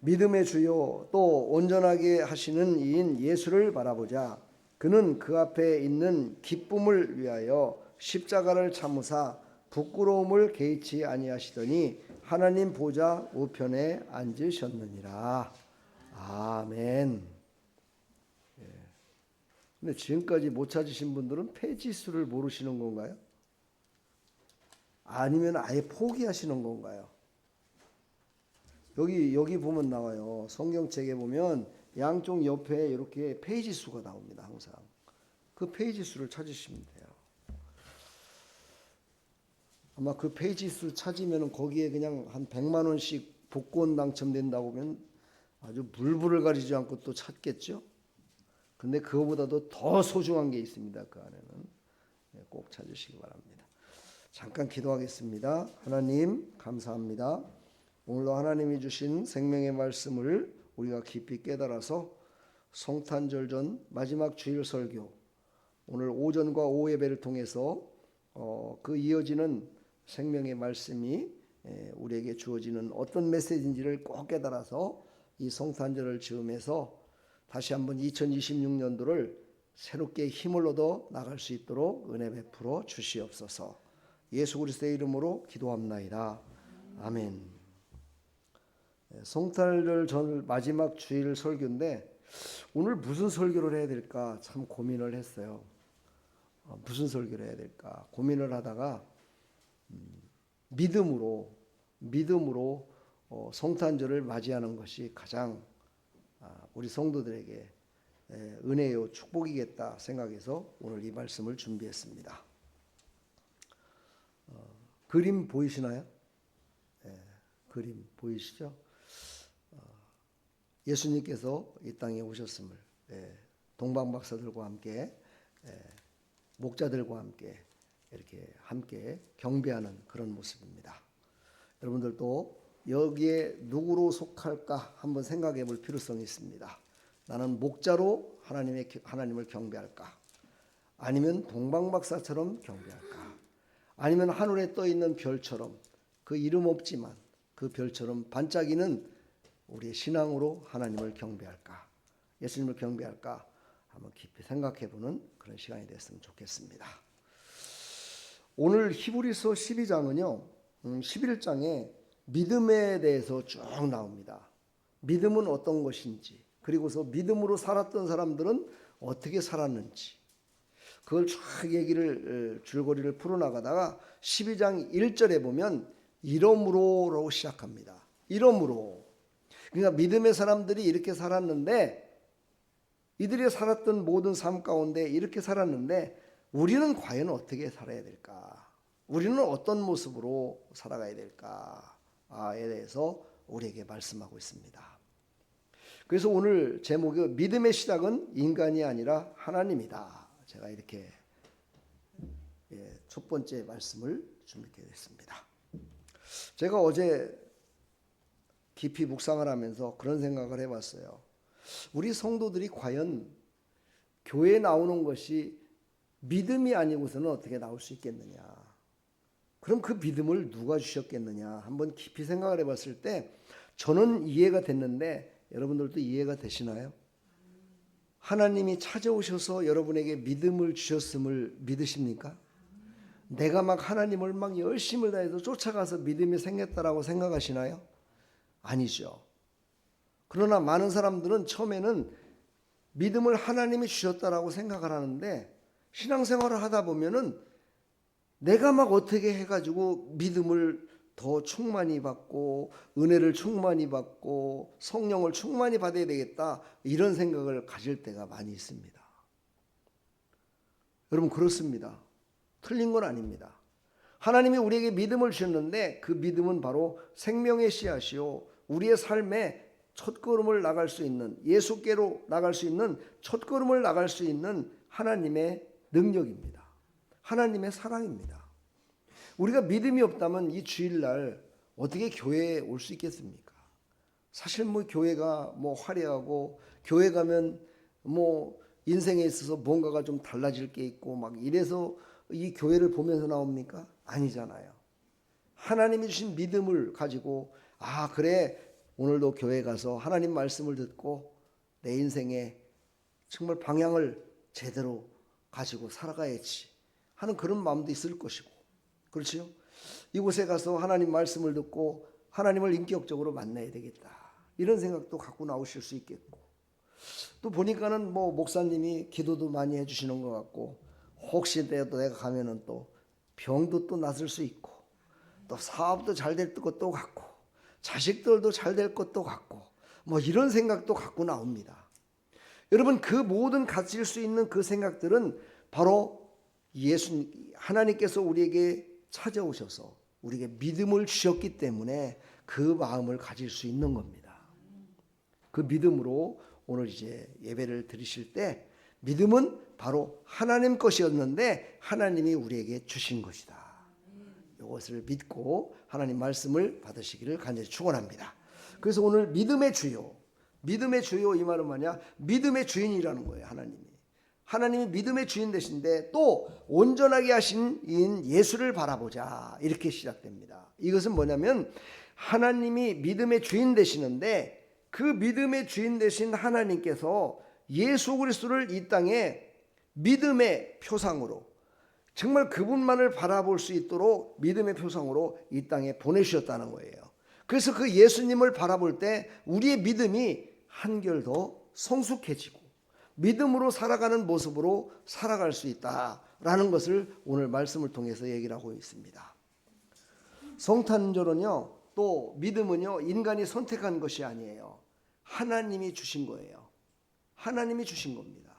믿음의 주요 또 온전하게 하시는 이인 예수를 바라보자. 그는 그 앞에 있는 기쁨을 위하여 십자가를 참으사 부끄러움을 개의치 아니하시더니 하나님 보좌 우편에 앉으셨느니라. 아멘. 근데 지금까지 못 찾으신 분들은 페이지 수를 모르시는 건가요? 아니면 아예 포기하시는 건가요? 여기 보면 나와요. 성경책에 보면 양쪽 옆에 이렇게 페이지 수가 나옵니다. 항상 그 페이지 수를 찾으시면 돼요. 아마 그 페이지 수 찾으면 거기에 그냥 한 100만 원씩 복권 당첨된다고 하면 아주 물불을 가리지 않고 또 찾겠죠. 근데 그거보다도 더 소중한 게 있습니다. 그 안에는 꼭 찾으시기 바랍니다. 잠깐 기도하겠습니다. 하나님 감사합니다. 오늘도 하나님이 주신 생명의 말씀을 우리가 깊이 깨달아서 성탄절 전 마지막 주일 설교, 오늘 오전과 오후 예배를 통해서 그 이어지는 생명의 말씀이 우리에게 주어지는 어떤 메시지인지를 꼭 깨달아서 이 성탄절을 즈음해서 다시 한번 2026년도를 새롭게 힘을 얻어 나갈 수 있도록 은혜 베풀어 주시옵소서. 예수 그리스도의 이름으로 기도합나이다. 아멘. 성탄절 전 마지막 주일 설교인데 오늘 무슨 설교를 해야 될까 참 고민을 했어요. 무슨 설교를 해야 될까 고민을 하다가 믿음으로 성탄절을 맞이하는 것이 가장 우리 성도들에게 은혜요 축복이겠다 생각해서 오늘 이 말씀을 준비했습니다. 그림 보이시나요? 그림 보이시죠? 예수님께서 이 땅에 오셨음을 동방 박사들과 함께 목자들과 함께 이렇게 함께 경배하는 그런 모습입니다. 여러분들도 여기에 누구로 속할까 한번 생각해 볼 필요성이 있습니다. 나는 목자로 하나님을 경배할까? 아니면 동방박사처럼 경배할까? 아니면 하늘에 떠 있는 별처럼 그 이름 없지만 그 별처럼 반짝이는 우리의 신앙으로 하나님을 경배할까? 예수님을 경배할까? 한번 깊이 생각해 보는 그런 시간이 됐으면 좋겠습니다. 오늘 히브리서 12장은요. 11장에 믿음에 대해서 쭉 나옵니다. 믿음은 어떤 것인지, 그리고서 믿음으로 살았던 사람들은 어떻게 살았는지, 그걸 쭉 얘기를 줄거리를 풀어나가다가 12장 1절에 보면 이러므로로 시작합니다. 이러므로. 그러니까 믿음의 사람들이 이렇게 살았는데 이들이 살았던 모든 삶 가운데 이렇게 살았는데 우리는 과연 어떻게 살아야 될까? 우리는 어떤 모습으로 살아가야 될까에 대해서 우리에게 말씀하고 있습니다. 그래서 오늘 제목이 믿음의 시작은 인간이 아니라 하나님이다. 제가 이렇게 첫 번째 말씀을 준비하게 됐습니다. 제가 어제 깊이 묵상을 하면서 그런 생각을 해봤어요. 우리 성도들이 과연 교회에 나오는 것이 믿음이 아니고서는 어떻게 나올 수 있겠느냐. 그럼 그 믿음을 누가 주셨겠느냐. 한번 깊이 생각을 해봤을 때 저는 이해가 됐는데 여러분들도 이해가 되시나요? 하나님이 찾아오셔서 여러분에게 믿음을 주셨음을 믿으십니까? 내가 막 하나님을 막 열심을 다해서 쫓아가서 믿음이 생겼다라고 생각하시나요? 아니죠. 그러나 많은 사람들은 처음에는 믿음을 하나님이 주셨다라고 생각을 하는데 신앙생활을 하다 보면은 내가 막 어떻게 해가지고 믿음을 더 충만히 받고 은혜를 충만히 받고 성령을 충만히 받아야 되겠다 이런 생각을 가질 때가 많이 있습니다. 여러분 그렇습니다. 틀린 건 아닙니다. 하나님이 우리에게 믿음을 주셨는데 그 믿음은 바로 생명의 씨앗이요 우리의 삶에 첫걸음을 나갈 수 있는 예수께로 나갈 수 있는 첫걸음을 나갈 수 있는 하나님의 능력입니다. 하나님의 사랑입니다. 우리가 믿음이 없다면 이 주일날 어떻게 교회에 올 수 있겠습니까? 사실 뭐 교회가 뭐 화려하고 교회 가면 뭐 인생에 있어서 뭔가가 좀 달라질 게 있고 막 이래서 이 교회를 보면서 나옵니까? 아니잖아요. 하나님이 주신 믿음을 가지고 아 그래 오늘도 교회 가서 하나님 말씀을 듣고 내 인생에 정말 방향을 제대로 가지고 살아가야지 하는 그런 마음도 있을 것이고 그렇죠? 이곳에 가서 하나님 말씀을 듣고 하나님을 인격적으로 만나야 되겠다 이런 생각도 갖고 나오실 수 있겠고 또 보니까는 뭐 목사님이 기도도 많이 해주시는 것 같고 혹시 내가 가면은 또 병도 또 낫을 수 있고 또 사업도 잘 될 것도 같고 자식들도 잘 될 것도 같고 뭐 이런 생각도 갖고 나옵니다. 여러분 그 모든 가질 수 있는 그 생각들은 바로 하나님께서 우리에게 찾아오셔서 우리에게 믿음을 주셨기 때문에 그 마음을 가질 수 있는 겁니다. 그 믿음으로 오늘 이제 예배를 드리실 때 믿음은 바로 하나님 것이었는데 하나님이 우리에게 주신 것이다. 이것을 믿고 하나님 말씀을 받으시기를 간절히 축원합니다. 그래서 오늘 믿음의 주요 이 말은 뭐냐? 믿음의 주인이라는 거예요. 하나님이 믿음의 주인 되신데 또 온전하게 하신 이인 예수를 바라보자 이렇게 시작됩니다. 이것은 뭐냐면 하나님이 믿음의 주인 되시는데 그 믿음의 주인 되신 하나님께서 예수 그리스도를 이 땅에 믿음의 표상으로 정말 그분만을 바라볼 수 있도록 믿음의 표상으로 이 땅에 보내주셨다는 거예요. 그래서 그 예수님을 바라볼 때 우리의 믿음이 한결 더 성숙해지고 믿음으로 살아가는 모습으로 살아갈 수 있다라는 것을 오늘 말씀을 통해서 얘기를 하고 있습니다. 성탄절은요 또 믿음은요 인간이 선택한 것이 아니에요. 하나님이 주신 거예요. 하나님이 주신 겁니다.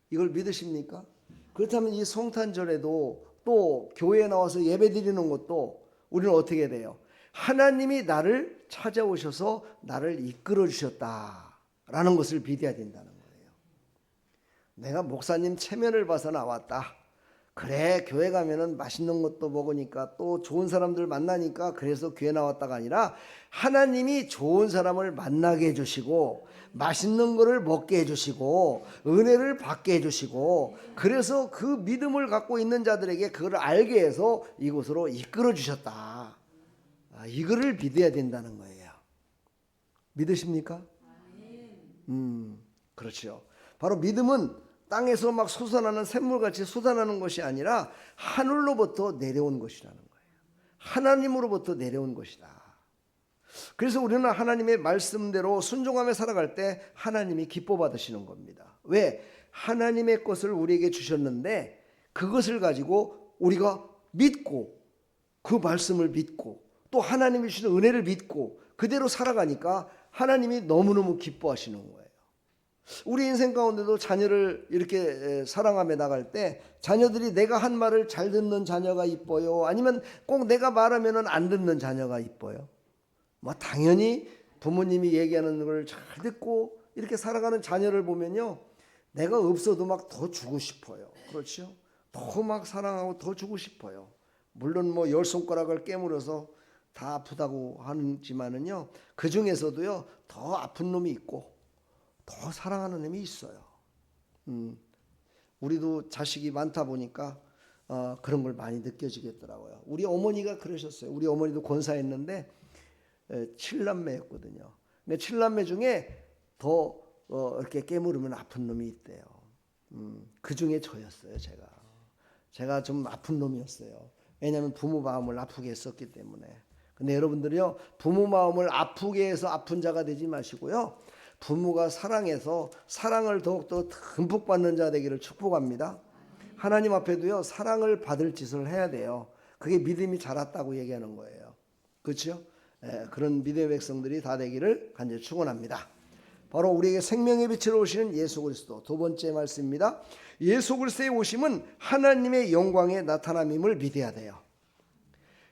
이걸 믿으십니까? 그렇다면 이 성탄절에도 또 교회에 나와서 예배 드리는 것도 우리는 어떻게 돼요? 하나님이 나를 찾아오셔서 나를 이끌어 주셨다라는 것을 믿어야 된다는 거예요. 내가 목사님 체면을 봐서 나왔다. 그래 교회 가면은 맛있는 것도 먹으니까 또 좋은 사람들 만나니까 그래서 교회 나왔다가 아니라 하나님이 좋은 사람을 만나게 해주시고 맛있는 거를 먹게 해주시고 은혜를 받게 해주시고 그래서 그 믿음을 갖고 있는 자들에게 그걸 알게 해서 이곳으로 이끌어 주셨다. 이거를 믿어야 된다는 거예요. 믿으십니까? 그렇죠. 바로 믿음은 땅에서 막 솟아나는 샘물같이 솟아나는 것이 아니라 하늘로부터 내려온 것이라는 거예요. 하나님으로부터 내려온 것이다. 그래서 우리는 하나님의 말씀대로 순종하며 살아갈 때 하나님이 기뻐 받으시는 겁니다. 왜? 하나님의 것을 우리에게 주셨는데 그것을 가지고 우리가 믿고 그 말씀을 믿고 또 하나님이 주시는 은혜를 믿고 그대로 살아가니까 하나님이 너무너무 기뻐하시는 거예요. 우리 인생 가운데도 자녀를 이렇게 사랑하며 나갈 때 자녀들이 내가 한 말을 잘 듣는 자녀가 이뻐요? 아니면 꼭 내가 말하면 안 듣는 자녀가 이뻐요? 뭐 당연히 부모님이 얘기하는 걸 잘 듣고 이렇게 살아가는 자녀를 보면요, 내가 없어도 막 더 주고 싶어요. 그렇죠? 더 막 사랑하고 더 주고 싶어요. 물론 뭐 10손가락을 깨물어서 다 아프다고 하지만은요, 그 중에서도요 더 아픈 놈이 있고 더 사랑하는 놈이 있어요. 우리도 자식이 많다 보니까 그런 걸 많이 느껴지겠더라고요. 우리 어머니가 그러셨어요. 우리 어머니도 권사했는데 7남매였거든요. 근데 7남매 중에 더 이렇게 깨물으면 아픈 놈이 있대요. 그 중에 저였어요. 제가 좀 아픈 놈이었어요. 왜냐하면 부모 마음을 아프게 했었기 때문에. 근데 여러분들이요, 부모 마음을 아프게 해서 아픈 자가 되지 마시고요, 부모가 사랑해서 사랑을 더욱더 듬뿍 받는 자 되기를 축복합니다. 하나님 앞에도요, 사랑을 받을 짓을 해야 돼요. 그게 믿음이 자랐다고 얘기하는 거예요. 그렇죠? 그런 믿음의 백성들이 다 되기를 간절히 축원합니다. 바로 우리에게 생명의 빛으로 오시는 예수 그리스도, 두 번째 말씀입니다. 예수 그리스도의 오심은 하나님의 영광의 나타남임을 믿어야 돼요.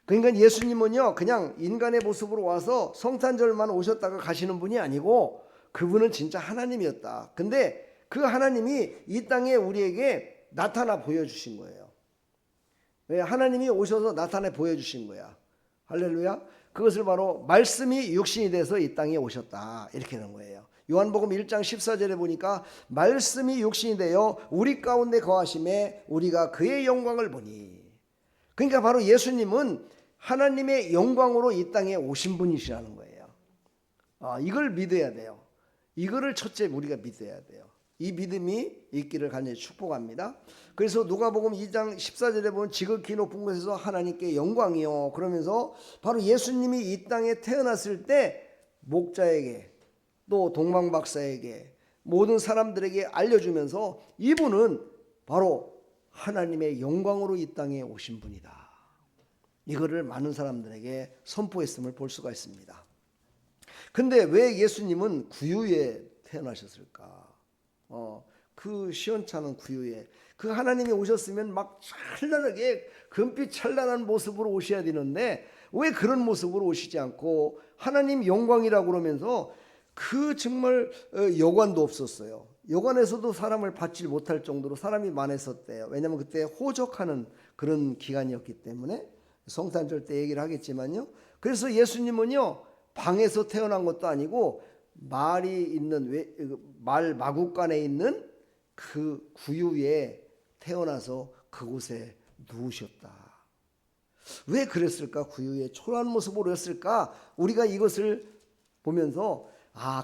그러니까 예수님은요, 그냥 인간의 모습으로 와서 성탄절만 오셨다가 가시는 분이 아니고 그분은 진짜 하나님이었다. 근데 그 하나님이 이 땅에 우리에게 나타나 보여주신 거예요. 왜? 하나님이 오셔서 나타내 보여주신 거야. 할렐루야. 그것을 바로 말씀이 육신이 돼서 이 땅에 오셨다, 이렇게 하는 거예요. 요한복음 1장 14절에 보니까 말씀이 육신이 되어 우리 가운데 거하심에 우리가 그의 영광을 보니. 그러니까 바로 예수님은 하나님의 영광으로 이 땅에 오신 분이시라는 거예요. 이걸 믿어야 돼요. 이거를 첫째 우리가 믿어야 돼요. 이 믿음이 있기를 간절히 축복합니다. 그래서 누가복음 2장 14절에 보면 지극히 높은 곳에서 하나님께 영광이요, 그러면서 바로 예수님이 이 땅에 태어났을 때 목자에게 또 동방박사에게 모든 사람들에게 알려주면서 이분은 바로 하나님의 영광으로 이 땅에 오신 분이다, 이거를 많은 사람들에게 선포했음을 볼 수가 있습니다. 근데 왜 예수님은 구유에 태어나셨을까? 그 시원찮은 구유에 그 하나님이 오셨으면 막 찬란하게 금빛 찬란한 모습으로 오셔야 되는데 왜 그런 모습으로 오시지 않고 하나님 영광이라고 그러면서 그 정말 여관도 없었어요. 여관에서도 사람을 받지 못할 정도로 사람이 많았었대요. 왜냐하면 그때 호적하는 그런 기간이었기 때문에 성탄절 때 얘기를 하겠지만요. 그래서 예수님은요, 방에서 태어난 것도 아니고 말이 있는 말 마구간에 있는 그 구유에 태어나서 그곳에 누우셨다. 왜 그랬을까? 구유의 초라한 모습으로 였을까? 우리가 이것을 보면서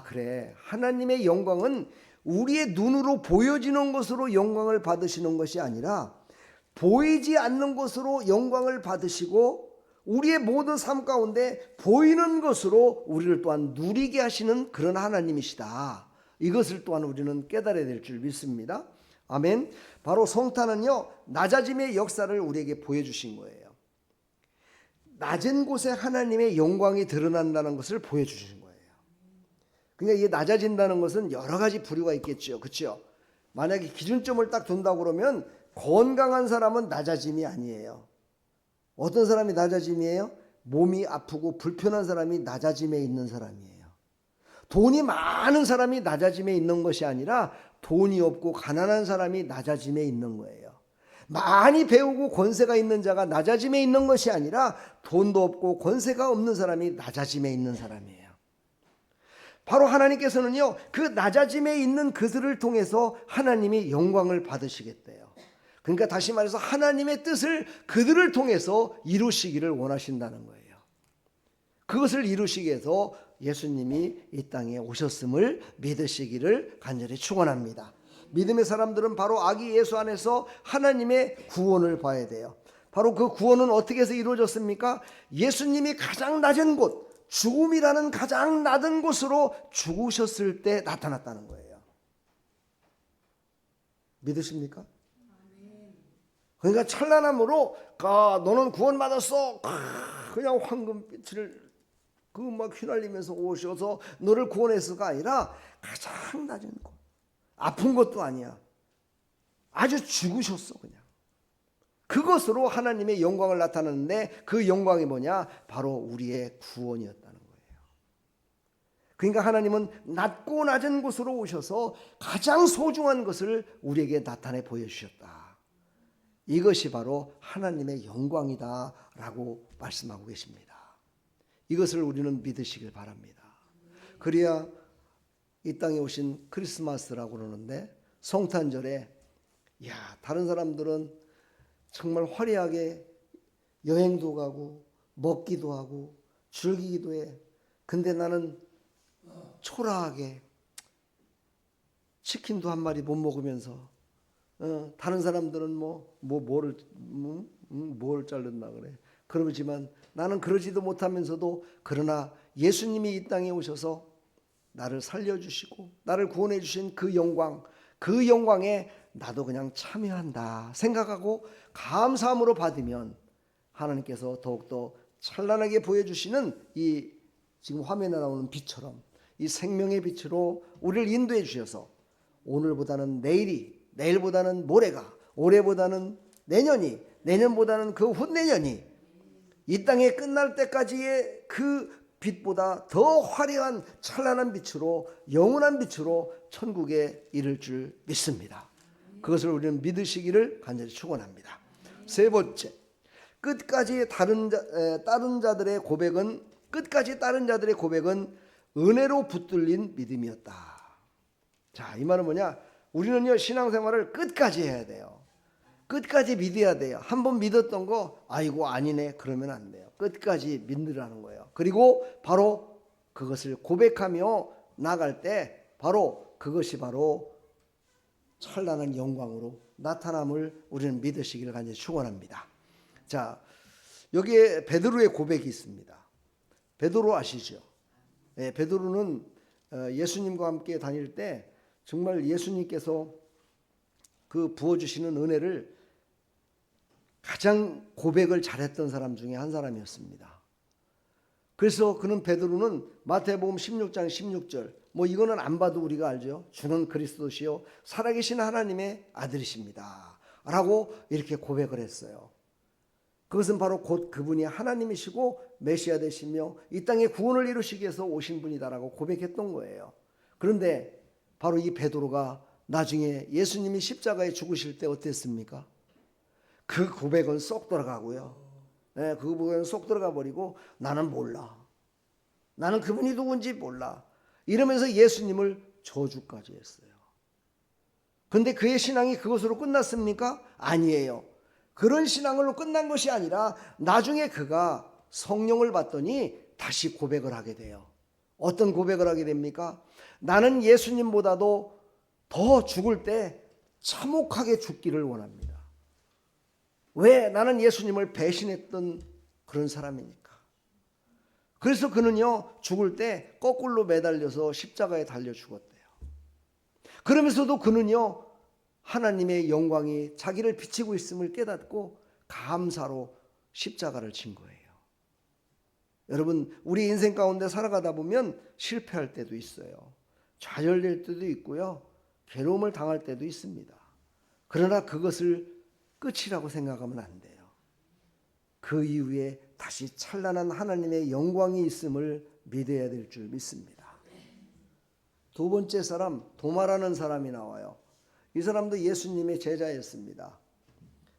그래, 하나님의 영광은 우리의 눈으로 보여지는 것으로 영광을 받으시는 것이 아니라 보이지 않는 것으로 영광을 받으시고 우리의 모든 삶 가운데 보이는 것으로 우리를 또한 누리게 하시는 그런 하나님이시다. 이것을 또한 우리는 깨달아야 될 줄 믿습니다. 아멘. 바로 성탄은요, 낮아짐의 역사를 우리에게 보여주신 거예요. 낮은 곳에 하나님의 영광이 드러난다는 것을 보여주신 거예요. 그러니까 이게 낮아진다는 것은 여러 가지 부류가 있겠죠. 그렇죠? 만약에 기준점을 딱 둔다고 그러면 건강한 사람은 낮아짐이 아니에요. 어떤 사람이 낮아짐이에요? 몸이 아프고 불편한 사람이 낮아짐에 있는 사람이에요. 돈이 많은 사람이 낮아짐에 있는 것이 아니라 돈이 없고 가난한 사람이 낮아짐에 있는 거예요. 많이 배우고 권세가 있는 자가 낮아짐에 있는 것이 아니라 돈도 없고 권세가 없는 사람이 낮아짐에 있는 사람이에요. 바로 하나님께서는요, 그 낮아짐에 있는 그들을 통해서 하나님이 영광을 받으시겠대요. 그러니까 다시 말해서 하나님의 뜻을 그들을 통해서 이루시기를 원하신다는 거예요. 그것을 이루시기 위해서 예수님이 이 땅에 오셨음을 믿으시기를 간절히 축원합니다. 믿음의 사람들은 바로 아기 예수 안에서 하나님의 구원을 봐야 돼요. 바로 그 구원은 어떻게 해서 이루어졌습니까? 예수님이 가장 낮은 곳, 죽음이라는 가장 낮은 곳으로 죽으셨을 때 나타났다는 거예요. 믿으십니까? 그러니까 찬란함으로 너는 구원받았어, 그냥 황금빛을 막 휘날리면서 오셔서 너를 구원했을가 아니라 가장 낮은 곳, 아픈 것도 아니야. 아주 죽으셨어 그냥. 그것으로 하나님의 영광을 나타내는데 그 영광이 뭐냐? 바로 우리의 구원이었다는 거예요. 그러니까 하나님은 낮고 낮은 곳으로 오셔서 가장 소중한 것을 우리에게 나타내 보여주셨다. 이것이 바로 하나님의 영광이다라고 말씀하고 계십니다. 이것을 우리는 믿으시길 바랍니다. 그래야 이 땅에 오신 크리스마스라고 그러는데 성탄절에 다른 사람들은 정말 화려하게 여행도 가고 먹기도 하고 즐기기도 해. 근데 나는 초라하게 치킨도 한 마리 못 먹으면서 다른 사람들은 뭘 자른다 그래. 그러지만 나는 그러지도 못하면서도 그러나 예수님이 이 땅에 오셔서 나를 살려주시고 나를 구원해 주신 그 영광에 나도 그냥 참여한다 생각하고 감사함으로 받으면 하나님께서 더욱더 찬란하게 보여주시는 이 지금 화면에 나오는 빛처럼 이 생명의 빛으로 우리를 인도해 주셔서 오늘보다는 내일이, 내일보다는 모레가, 올해보다는 내년이, 내년보다는 그 후내년이 이 땅에 끝날 때까지의 그 빛보다 더 화려한 찬란한 빛으로 영원한 빛으로 천국에 이를 줄 믿습니다. 그것을 우리는 믿으시기를 간절히 축원합니다. 세 번째, 끝까지 따른 자들의 고백은 은혜로 붙들린 믿음이었다. 자, 이 말은 뭐냐? 우리는요 신앙생활을 끝까지 해야 돼요. 끝까지 믿어야 돼요. 한번 믿었던 거 아이고 아니네 그러면 안 돼요. 끝까지 믿으라는 거예요. 그리고 바로 그것을 고백하며 나갈 때 바로 그것이 바로 찬란한 영광으로 나타남을 우리는 믿으시기를 간절히 축원합니다. 자, 여기에 베드로의 고백이 있습니다. 베드로 아시죠? 네, 베드로는 예수님과 함께 다닐 때 정말 예수님께서 그 부어주시는 은혜를 가장 고백을 잘했던 사람 중에 한 사람이었습니다. 그래서 베드로는 마태복음 16장 16절 이거는 안 봐도 우리가 알죠. 주는 그리스도시요 살아계신 하나님의 아들이십니다 라고 이렇게 고백을 했어요. 그것은 바로 곧 그분이 하나님이시고 메시아 되시며 이 땅에 구원을 이루시기 위해서 오신 분이다라고 고백했던 거예요. 그런데 바로 이 베드로가 나중에 예수님이 십자가에 죽으실 때 어땠습니까? 그 고백은 쏙 들어가고요. 네, 그 고백은 쏙 들어가 버리고 나는 몰라. 나는 그분이 누군지 몰라. 이러면서 예수님을 저주까지 했어요. 그런데 그의 신앙이 그것으로 끝났습니까? 아니에요. 그런 신앙으로 끝난 것이 아니라 나중에 그가 성령을 받더니 다시 고백을 하게 돼요. 어떤 고백을 하게 됩니까? 나는 예수님보다도 더 죽을 때 참혹하게 죽기를 원합니다. 왜? 나는 예수님을 배신했던 그런 사람이니까. 그래서 그는요 죽을 때 거꾸로 매달려서 십자가에 달려 죽었대요. 그러면서도 그는요 하나님의 영광이 자기를 비치고 있음을 깨닫고 감사로 십자가를 진 거예요. 여러분, 우리 인생 가운데 살아가다 보면 실패할 때도 있어요. 좌절될 때도 있고요. 괴로움을 당할 때도 있습니다. 그러나 그것을 끝이라고 생각하면 안 돼요. 그 이후에 다시 찬란한 하나님의 영광이 있음을 믿어야 될 줄 믿습니다. 두 번째 사람, 도마라는 사람이 나와요. 이 사람도 예수님의 제자였습니다.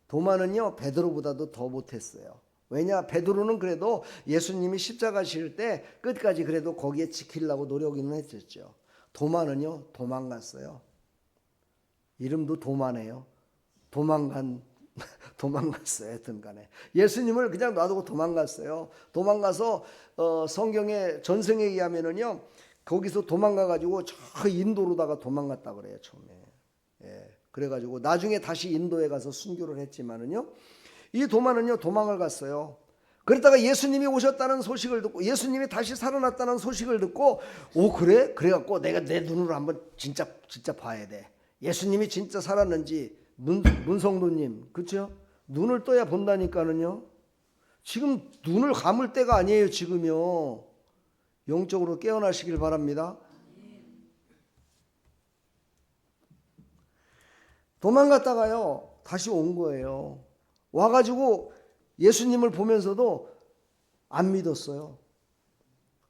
도마는요 베드로보다도 더 못했어요. 왜냐? 베드로는 그래도 예수님이 십자가 실 때 끝까지 그래도 거기에 지키려고 노력은 했었죠. 도마는요 도망갔어요. 이름도 도마네요. 도망갔어요. 하여튼 간에 예수님을 그냥 놔두고 도망갔어요. 도망가서 성경의 전승에 의하면은요 거기서 도망가가지고 저 인도로다가 도망갔다 그래요. 처음에. 그래가지고 나중에 다시 인도에 가서 순교를 했지만은요 이 도마는요 도망을 갔어요. 그러다가 예수님이 오셨다는 소식을 듣고 예수님이 다시 살아났다는 소식을 듣고 오 그래? 그래갖고 내가 내 눈으로 한번 진짜 봐야 돼. 예수님이 진짜 살았는지. 문성도님 그렇죠? 눈을 떠야 본다니까는요. 지금 눈을 감을 때가 아니에요. 지금요. 영적으로 깨어나시길 바랍니다. 도망갔다가요 다시 온 거예요. 와가지고 예수님을 보면서도 안 믿었어요.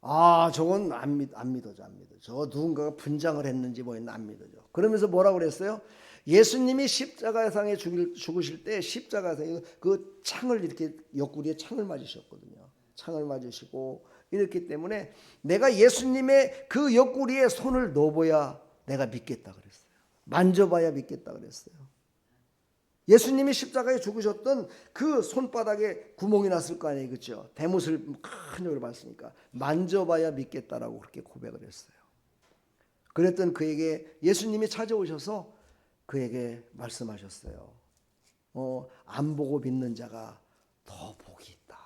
아, 저건 안 믿어져. 저 누군가가 분장을 했는지 뭐 했나 안 믿어져. 그러면서 뭐라고 그랬어요? 예수님이 십자가상에 죽으실 때 십자가상에 그 창을 이렇게 옆구리에 창을 맞으셨거든요. 창을 맞으시고 이랬기 때문에 내가 예수님의 그 옆구리에 손을 넣어봐야 내가 믿겠다 그랬어요. 만져봐야 믿겠다 그랬어요. 예수님이 십자가에 죽으셨던 그 손바닥에 구멍이 났을 거 아니에요. 그렇죠? 대못을 큰 역을 봤으니까 만져봐야 믿겠다라고 그렇게 고백을 했어요. 그랬던 그에게 예수님이 찾아오셔서 그에게 말씀하셨어요. 안 보고 믿는 자가 더 복이 있다.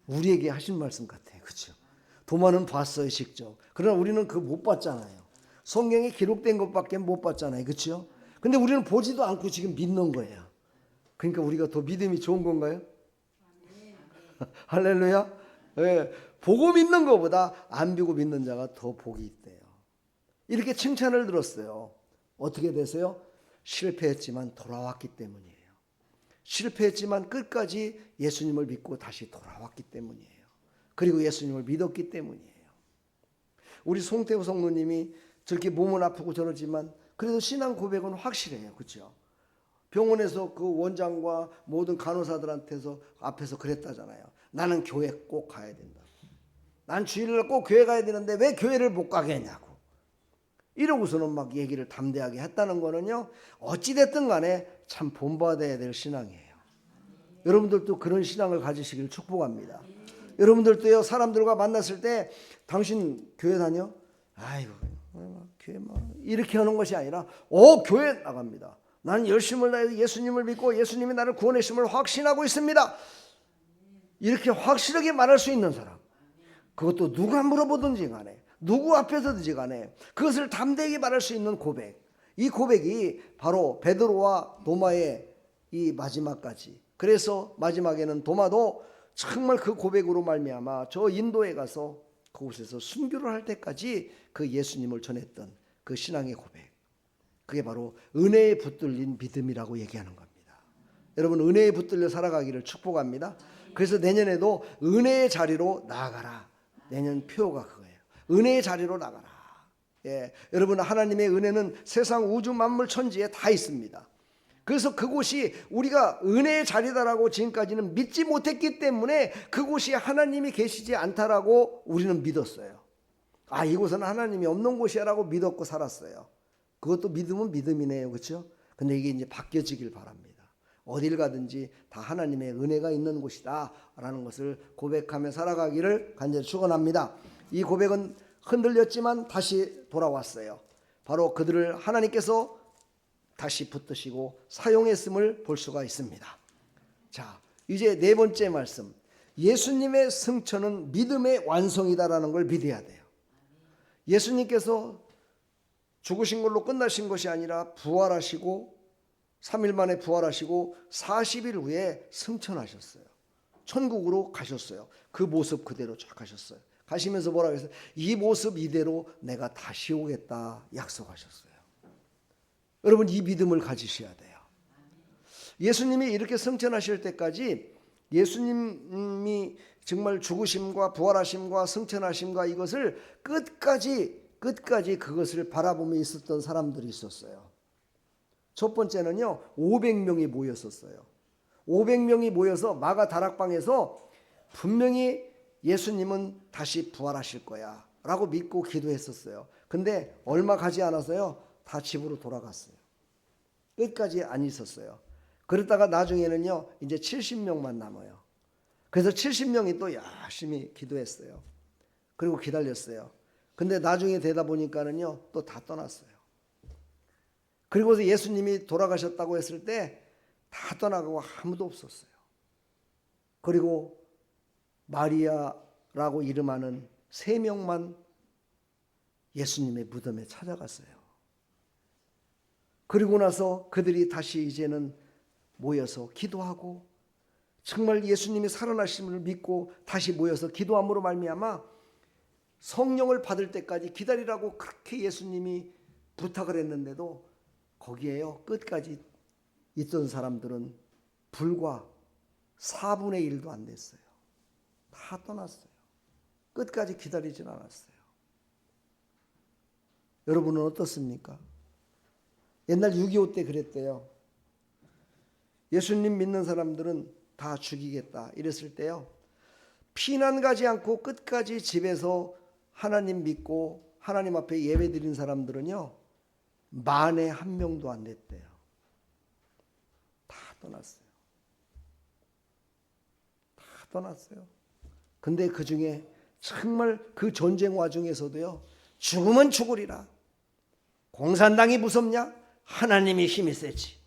우리에게 하신 말씀 같아요. 그렇죠? 도마는 봤어요, 직접. 그러나 우리는 그거 못 봤잖아요. 성경에 기록된 것밖에 못 봤잖아요. 그렇죠? 근데 우리는 보지도 않고 지금 믿는 거예요. 그러니까 우리가 더 믿음이 좋은 건가요? 할렐루야. 네, 보고 믿는 것보다 안 보고 믿는 자가 더 복이 있대요. 이렇게 칭찬을 들었어요. 어떻게 되세요? 실패했지만 돌아왔기 때문이에요. 실패했지만 끝까지 예수님을 믿고 다시 돌아왔기 때문이에요. 그리고 예수님을 믿었기 때문이에요. 우리 송태우 성도님이 저렇게 몸은 아프고 저러지만 그래도 신앙 고백은 확실해요. 그렇죠? 병원에서 그 원장과 모든 간호사들한테서 앞에서 그랬다잖아요. 나는 교회 꼭 가야 된다. 난 주일날 꼭 교회 가야 되는데 왜 교회를 못 가게 하냐고. 이러고서는 막 얘기를 담대하게 했다는 거는요. 어찌됐든 간에 참 본받아야 될 신앙이에요. 여러분들도 그런 신앙을 가지시길 축복합니다. 여러분들도요. 사람들과 만났을 때 당신 교회 다녀? 아이고 교회 이렇게 하는 것이 아니라 교회 나갑니다. 나는 열심을 다해서 예수님을 믿고 예수님이 나를 구원했음을 확신하고 있습니다. 이렇게 확실하게 말할 수 있는 사람. 그것도 누가 물어보든지 간에 누구 앞에서든지 간에 그것을 담대하게 말할 수 있는 고백. 이 고백이 바로 베드로와 도마의 이 마지막까지. 그래서 마지막에는 도마도 정말 그 고백으로 말미암아 저 인도에 가서 그곳에서 순교를 할 때까지 그 예수님을 전했던 그 신앙의 고백. 그게 바로 은혜에 붙들린 믿음이라고 얘기하는 겁니다. 여러분 은혜에 붙들려 살아가기를 축복합니다. 그래서 내년에도 은혜의 자리로 나아가라. 내년 표가 그거예요. 은혜의 자리로 나가라. 예, 여러분 하나님의 은혜는 세상 우주 만물 천지에 다 있습니다. 그래서 그곳이 우리가 은혜의 자리다라고 지금까지는 믿지 못했기 때문에 그곳이 하나님이 계시지 않다라고 우리는 믿었어요. 아, 이곳은 하나님이 없는 곳이야라고 믿었고 살았어요. 그것도 믿음은 믿음이네요. 그렇죠? 근데 이게 이제 바뀌어지길 바랍니다. 어딜 가든지 다 하나님의 은혜가 있는 곳이다 라는 것을 고백하며 살아가기를 간절히 축원합니다. 이 고백은 흔들렸지만 다시 돌아왔어요. 바로 그들을 하나님께서 다시 붙드시고 사용했음을 볼 수가 있습니다. 자, 이제 네 번째 말씀. 예수님의 승천은 믿음의 완성이다라는 걸 믿어야 돼요. 예수님께서 죽으신 걸로 끝나신 것이 아니라 부활하시고 3일 만에 부활하시고 40일 후에 승천하셨어요. 천국으로 가셨어요. 그 모습 그대로 쫙 가셨어요. 가시면서 뭐라고 했어요? 이 모습 이대로 내가 다시 오겠다 약속하셨어요. 여러분 이 믿음을 가지셔야 돼요. 예수님이 이렇게 승천하실 때까지 예수님이 정말 죽으심과 부활하심과 승천하심과 이것을 끝까지 그것을 바라보며 있었던 사람들이 있었어요. 첫 번째는요 500명이 모였었어요. 500명이 모여서 마가 다락방에서 분명히 예수님은 다시 부활하실 거야 라고 믿고 기도했었어요. 근데 얼마 가지 않아서요 다 집으로 돌아갔어요. 끝까지 안 있었어요. 그러다가 나중에는요 이제 70명만 남아요. 그래서 70명이 또 열심히 기도했어요. 그리고 기다렸어요. 근데 나중에 되다 보니까는요 또 다 떠났어요. 그리고서 예수님이 돌아가셨다고 했을 때 다 떠나가고 아무도 없었어요. 그리고 마리아라고 이름하는 3명만 예수님의 무덤에 찾아갔어요. 그리고 나서 그들이 다시 이제는 모여서 기도하고 정말 예수님이 살아나심을 믿고 다시 모여서 기도함으로 말미암아 성령을 받을 때까지 기다리라고 그렇게 예수님이 부탁을 했는데도 거기에요. 끝까지 있던 사람들은 불과 4분의 1도 안 됐어요. 다 떠났어요. 끝까지 기다리진 않았어요. 여러분은 어떻습니까? 옛날 6.25 때 그랬대요. 예수님 믿는 사람들은 다 죽이겠다 이랬을 때요, 피난 가지 않고 끝까지 집에서 하나님 믿고 하나님 앞에 예배 드린 사람들은요, 만에 한 명도 안 됐대요. 다 떠났어요. 다 떠났어요. 근데 그 중에 정말 그 전쟁 와중에서도요, 죽으면 죽으리라. 공산당이 무섭냐? 하나님이 힘이 세지.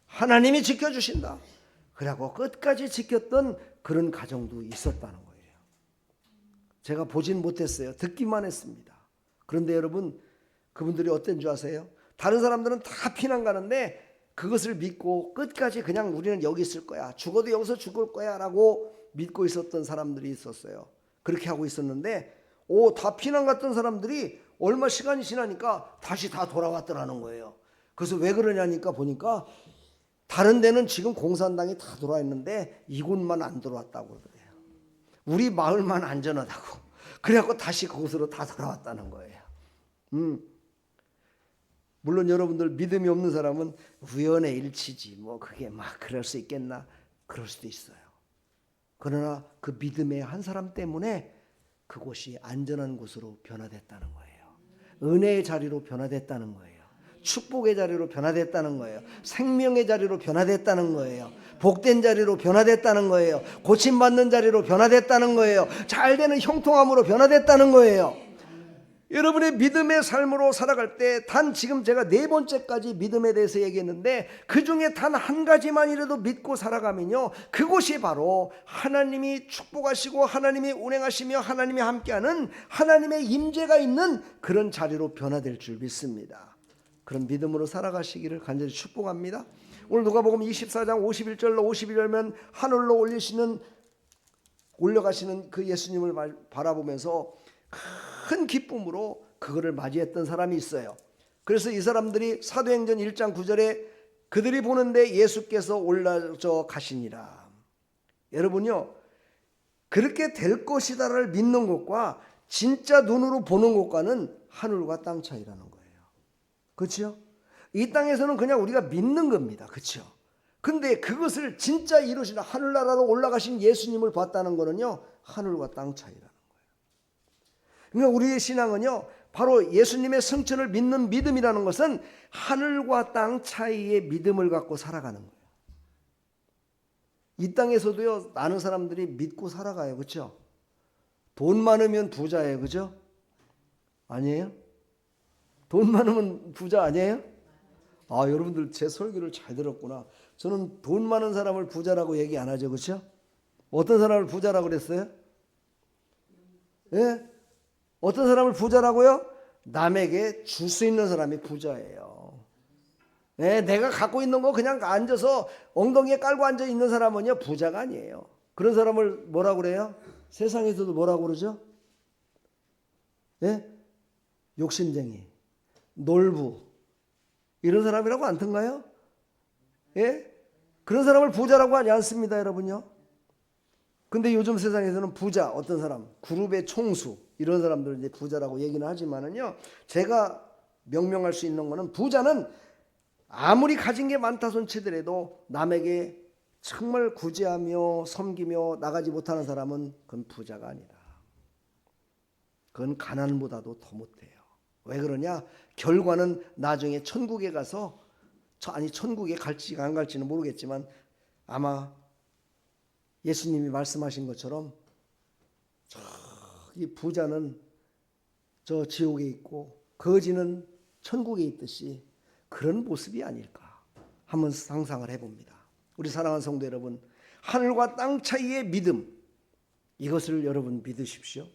하나님이 지켜주신다. 그러고 끝까지 지켰던 그런 가정도 있었다는 거예요. 제가 보진 못했어요. 듣기만 했습니다. 그런데 여러분, 그분들이 어떤 줄 아세요? 다른 사람들은 다 피난 가는데 그것을 믿고 끝까지 그냥 우리는 여기 있을 거야, 죽어도 여기서 죽을 거야 라고 믿고 있었던 사람들이 있었어요. 그렇게 하고 있었는데 다 피난 갔던 사람들이 얼마 시간이 지나니까 다시 다 돌아왔더라는 거예요. 그래서 왜 그러냐니까 보니까 다른 데는 지금 공산당이 다 돌아와 있는데 이곳만 안 돌아왔다고 그래요. 우리 마을만 안전하다고. 그래갖고 다시 그곳으로 다 돌아왔다는 거예요. 물론 여러분들 믿음이 없는 사람은 우연의 일치지 뭐 그게 막 그럴 수 있겠나, 그럴 수도 있어요. 그러나 그 믿음의 한 사람 때문에 그곳이 안전한 곳으로 변화됐다는 거예요. 은혜의 자리로 변화됐다는 거예요. 축복의 자리로 변화됐다는 거예요. 생명의 자리로 변화됐다는 거예요. 복된 자리로 변화됐다는 거예요. 고침받는 자리로 변화됐다는 거예요. 잘되는 형통함으로 변화됐다는 거예요. 여러분의 믿음의 삶으로 살아갈 때 단 지금 제가 4번째까지 믿음에 대해서 얘기했는데 그 중에 단 한 가지만이라도 믿고 살아가면요, 그곳이 바로 하나님이 축복하시고 하나님이 운행하시며 하나님이 함께하는 하나님의 임재가 있는 그런 자리로 변화될 줄 믿습니다. 그런 믿음으로 살아가시기를 간절히 축복합니다. 오늘 누가복음 24장 51절로 52절면 하늘로 올려가시는 그 예수님을 바라보면서 큰 기쁨으로 그거를 맞이했던 사람이 있어요. 그래서 이 사람들이 사도행전 1장 9절에 그들이 보는데 예수께서 올라져 가시니라. 여러분요, 그렇게 될 것이다를 믿는 것과 진짜 눈으로 보는 것과는 하늘과 땅 차이라는 거예요. 그렇죠? 이 땅에서는 그냥 우리가 믿는 겁니다. 그렇죠? 근데 그것을 진짜 이루시는 하늘나라로 올라가신 예수님을 봤다는 거는요, 하늘과 땅 차이라는 거예요. 그러니까 우리의 신앙은요, 바로 예수님의 성천을 믿는 믿음이라는 것은 하늘과 땅 차이의 믿음을 갖고 살아가는 거예요. 이 땅에서도요, 많은 사람들이 믿고 살아가요. 그렇죠? 돈 많으면 부자예요. 그렇죠? 아니에요? 돈 많으면 부자 아니에요? 아, 여러분들 제 설교를 잘 들었구나. 저는 돈 많은 사람을 부자라고 얘기 안 하죠. 그렇죠? 어떤 사람을 부자라고 그랬어요? 예? 어떤 사람을 부자라고요? 남에게 줄 수 있는 사람이 부자예요. 예, 내가 갖고 있는 거 그냥 앉아서 엉덩이에 깔고 앉아 있는 사람은요, 부자가 아니에요. 그런 사람을 뭐라고 그래요? 세상에서도 뭐라고 그러죠? 예? 욕심쟁이, 놀부, 이런 사람이라고 안 튼가요? 예? 그런 사람을 부자라고 하지 않습니다, 여러분요. 근데 요즘 세상에서는 부자, 어떤 사람, 그룹의 총수, 이런 사람들 이제 부자라고 얘기는 하지만은요, 제가 명명할 수 있는 거는, 부자는 아무리 가진 게 많다 손치더라도 남에게 정말 구제하며 섬기며 나가지 못하는 사람은 그건 부자가 아니라, 그건 가난보다도 더 못해요. 왜 그러냐? 결과는 나중에 천국에 가서, 천국에 갈지 안 갈지는 모르겠지만 아마 예수님이 말씀하신 것처럼 이 부자는 저 지옥에 있고 거지는 천국에 있듯이 그런 모습이 아닐까 한번 상상을 해봅니다. 우리 사랑하는 성도 여러분, 하늘과 땅 차이의 믿음, 이것을 여러분 믿으십시오.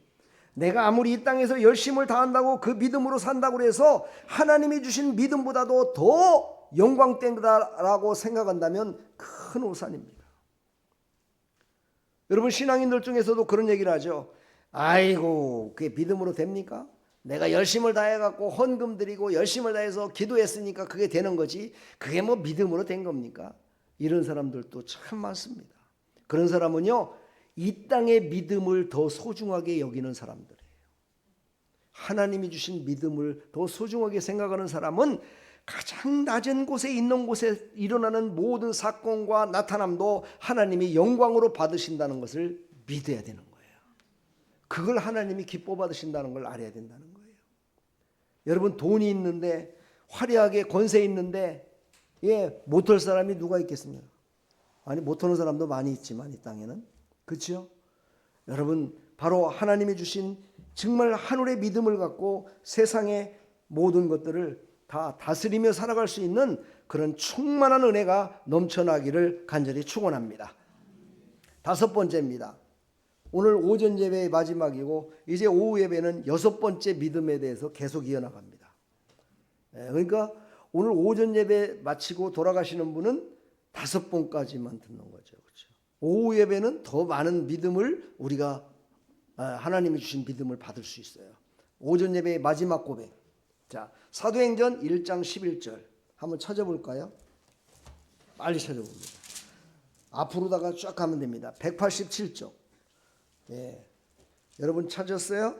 내가 아무리 이 땅에서 열심을 다한다고 그 믿음으로 산다고 해서 하나님이 주신 믿음보다도 더 영광된다라고 생각한다면 큰 오산입니다. 여러분, 신앙인들 중에서도 그런 얘기를 하죠. 아이고, 그게 믿음으로 됩니까? 내가 열심을 다해갖고 헌금 드리고 열심을 다해서 기도했으니까 그게 되는 거지, 그게 뭐 믿음으로 된 겁니까? 이런 사람들도 참 많습니다. 그런 사람은요, 이 땅의 믿음을 더 소중하게 여기는 사람들이에요. 하나님이 주신 믿음을 더 소중하게 생각하는 사람은 가장 낮은 곳에 있는 곳에 일어나는 모든 사건과 나타남도 하나님이 영광으로 받으신다는 것을 믿어야 되는 거예요. 그걸 하나님이 기뻐 받으신다는 걸 알아야 된다는 거예요. 여러분, 돈이 있는데, 화려하게 권세 있는데 못할 사람이 누가 있겠습니까? 아니, 못하는 사람도 많이 있지만 이 땅에는, 그렇죠? 여러분, 바로 하나님이 주신 정말 하늘의 믿음을 갖고 세상의 모든 것들을 다 다스리며 살아갈 수 있는 그런 충만한 은혜가 넘쳐나기를 간절히 축원합니다. 다섯 번째입니다. 오늘 오전 예배의 마지막이고 이제 오후 예배는 여섯 번째 믿음에 대해서 계속 이어나갑니다. 그러니까 오늘 오전 예배 마치고 돌아가시는 분은 다섯 번까지만 듣는 거죠. 그렇죠? 오후 예배는 더 많은 믿음을 우리가 하나님이 주신 믿음을 받을 수 있어요. 오전 예배의 마지막 고백. 자, 사도행전 1장 11절 한번 찾아볼까요? 빨리 찾아봅니다. 앞으로다가 쫙 가면 됩니다. 187쪽. 예. 여러분 찾았어요?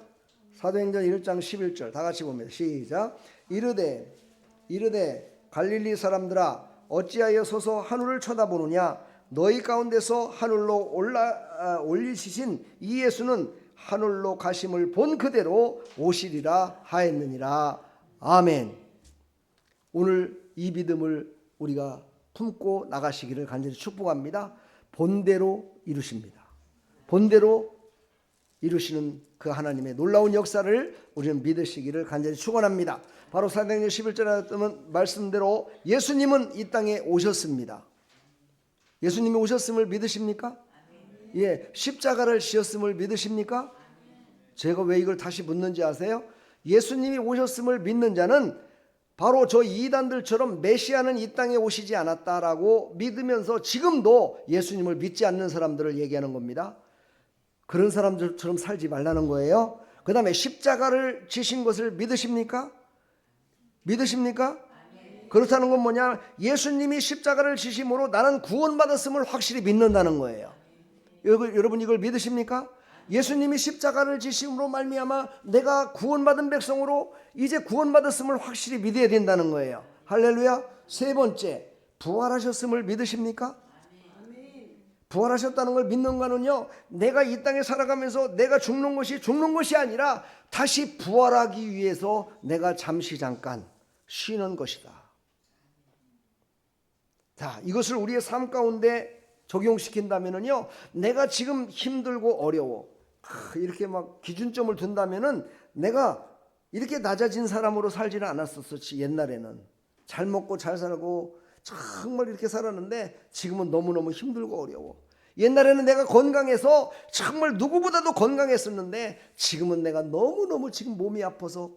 사도행전 1장 11절 다 같이 봅니다. 시작. 이르되 갈릴리 사람들아, 어찌하여 서서 하늘을 쳐다보느냐? 너희 가운데서 하늘로 올리시신 이 예수는 하늘로 가심을 본 그대로 오시리라 하였느니라. 아멘. 오늘 이 믿음을 우리가 품고 나가시기를 간절히 축복합니다. 본대로 이루십니다. 본대로 이루시는 그 하나님의 놀라운 역사를 우리는 믿으시기를 간절히 축원합니다. 바로 사도행전 11절에 뜨면 말씀대로 예수님은 이 땅에 오셨습니다. 예수님이 오셨음을 믿으십니까? 예, 십자가를 지었음을 믿으십니까? 제가 왜 이걸 다시 묻는지 아세요? 예수님이 오셨음을 믿는 자는 바로 저 이단들처럼 메시아는 이 땅에 오시지 않았다라고 믿으면서 지금도 예수님을 믿지 않는 사람들을 얘기하는 겁니다. 그런 사람들처럼 살지 말라는 거예요. 그 다음에 십자가를 지신 것을 믿으십니까? 믿으십니까? 그렇다는 건 뭐냐? 예수님이 십자가를 지심으로 나는 구원받았음을 확실히 믿는다는 거예요. 여러분 이걸 믿으십니까? 예수님이 십자가를 지심으로 말미암아 내가 구원받은 백성으로 이제 구원받았음을 확실히 믿어야 된다는 거예요. 할렐루야. 세 번째, 부활하셨음을 믿으십니까? 부활하셨다는 걸 믿는 거는요, 내가 이 땅에 살아가면서 내가 죽는 것이 아니라 다시 부활하기 위해서 내가 잠깐 쉬는 것이다. 자, 이것을 우리의 삶 가운데 적용시킨다면은요, 내가 지금 힘들고 어려워 이렇게 막 기준점을 둔다면은 내가 이렇게 낮아진 사람으로 살지는 않았었지. 옛날에는 잘 먹고 잘 살고 정말 이렇게 살았는데 지금은 너무너무 힘들고 어려워. 옛날에는 내가 건강해서 정말 누구보다도 건강했었는데 지금은 내가 너무너무 지금 몸이 아파서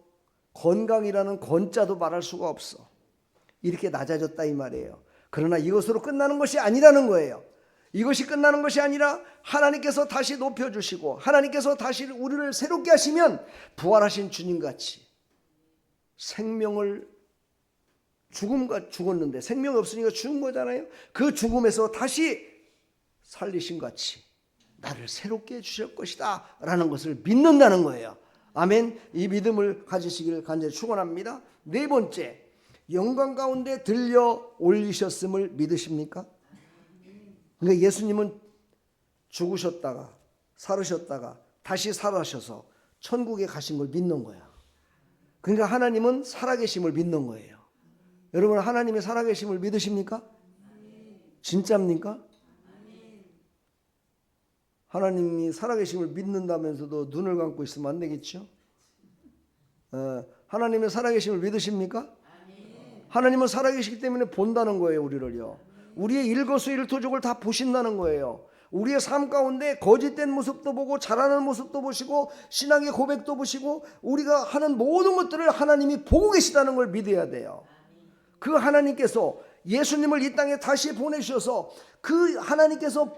건강이라는 건자도 말할 수가 없어. 이렇게 낮아졌다 이 말이에요. 그러나 이것으로 끝나는 것이 아니라는 거예요. 이것이 끝나는 것이 아니라 하나님께서 다시 높여주시고 하나님께서 다시 우리를 새롭게 하시면 부활하신 주님같이 생명을 죽었는데 생명이 없으니까 죽은 거잖아요. 그 죽음에서 다시 살리신 같이 나를 새롭게 해주실 것이다 라는 것을 믿는다는 거예요. 아멘. 이 믿음을 가지시기를 간절히 축원합니다. 네 번째, 영광 가운데 들려 올리셨음을 믿으십니까? 그러니까 예수님은 죽으셨다가 살으셨다가 다시 살아셔서 천국에 가신 걸 믿는 거야. 그러니까 하나님은 살아계심을 믿는 거예요. 여러분, 하나님의 살아계심을 믿으십니까? 진짜입니까? 하나님이 살아계심을 믿는다면서도 눈을 감고 있으면 안 되겠죠? 하나님의 살아계심을 믿으십니까? 하나님은 살아계시기 때문에 본다는 거예요. 우리를요. 우리의 일거수일투족을 다 보신다는 거예요. 우리의 삶 가운데 거짓된 모습도 보고 잘하는 모습도 보시고 신앙의 고백도 보시고 우리가 하는 모든 것들을 하나님이 보고 계시다는 걸 믿어야 돼요. 그 하나님께서 예수님을 이 땅에 다시 보내주셔서 그 하나님께서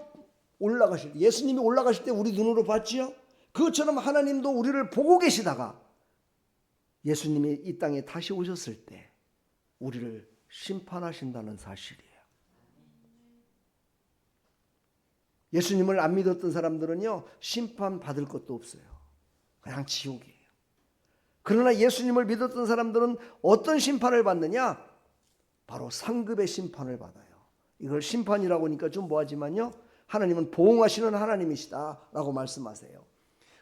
올라가실 때, 예수님이 올라가실 때 우리 눈으로 봤지요? 그것처럼 하나님도 우리를 보고 계시다가 예수님이 이 땅에 다시 오셨을 때 우리를 심판하신다는 사실이에요. 예수님을 안 믿었던 사람들은요, 심판받을 것도 없어요. 그냥 지옥이에요. 그러나 예수님을 믿었던 사람들은 어떤 심판을 받느냐? 바로 상급의 심판을 받아요. 이걸 심판이라고 하니까 좀 뭐하지만요, 하나님은 보응하시는 하나님이시다 라고 말씀하세요.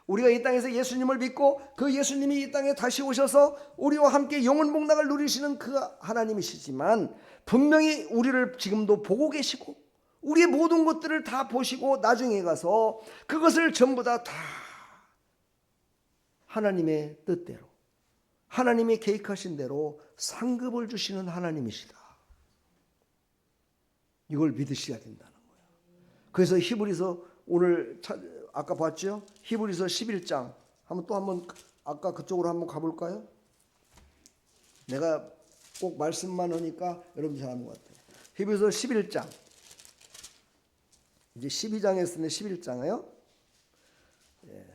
우리가 이 땅에서 예수님을 믿고 그 예수님이 이 땅에 다시 오셔서 우리와 함께 영원 복락을 누리시는 그 하나님이시지만, 분명히 우리를 지금도 보고 계시고 우리의 모든 것들을 다 보시고 나중에 가서 그것을 전부 다 하나님의 뜻대로, 하나님이 계획하신 대로 상급을 주시는 하나님이시다. 이걸 믿으셔야 된다는 거예요. 그래서 히브리서, 오늘 아까 봤죠? 히브리서 11장 한번 아까 그쪽으로 한번 가볼까요? 내가 꼭 말씀만 하니까 여러분 잘 아는 것 같아요. 히브리서 11장, 이제 12장에서는 11장이에요. 예.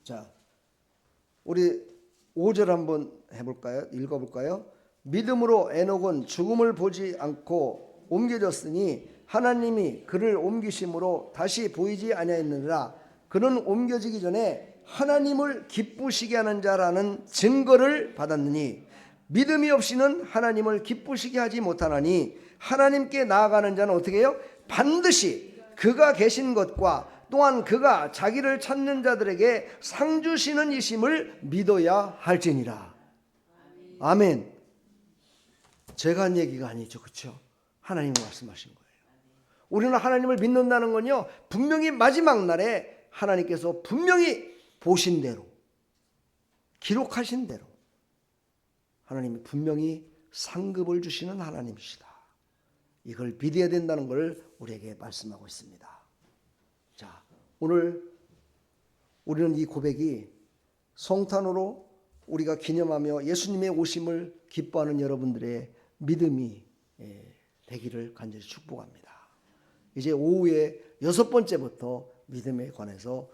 자, 우리 5절 한번 해볼까요? 읽어볼까요? 믿음으로 에녹은 죽음을 보지 않고 옮겨졌으니 하나님이 그를 옮기심으로 다시 보이지 아니하였느니라. 그는 옮겨지기 전에 하나님을 기쁘시게 하는 자라는 증거를 받았느니 믿음이 없이는 하나님을 기쁘시게 하지 못하나니, 하나님께 나아가는 자는 어떻게 해요? 반드시 그가 계신 것과 또한 그가 자기를 찾는 자들에게 상 주시는 이심을 믿어야 할지니라. 아멘. 제가 한 얘기가 아니죠, 그렇죠? 하나님이 말씀하신 거예요. 우리는 하나님을 믿는다는 건요, 분명히 마지막 날에 하나님께서 분명히 보신 대로, 기록하신 대로 하나님이 분명히 상급을 주시는 하나님이시다. 이걸 믿어야 된다는 걸 우리에게 말씀하고 있습니다. 자, 오늘 우리는 이 고백이 성탄으로 우리가 기념하며 예수님의 오심을 기뻐하는 여러분들의 믿음이 되기를 간절히 축복합니다. 이제 오후에 6번째부터 믿음에 관해서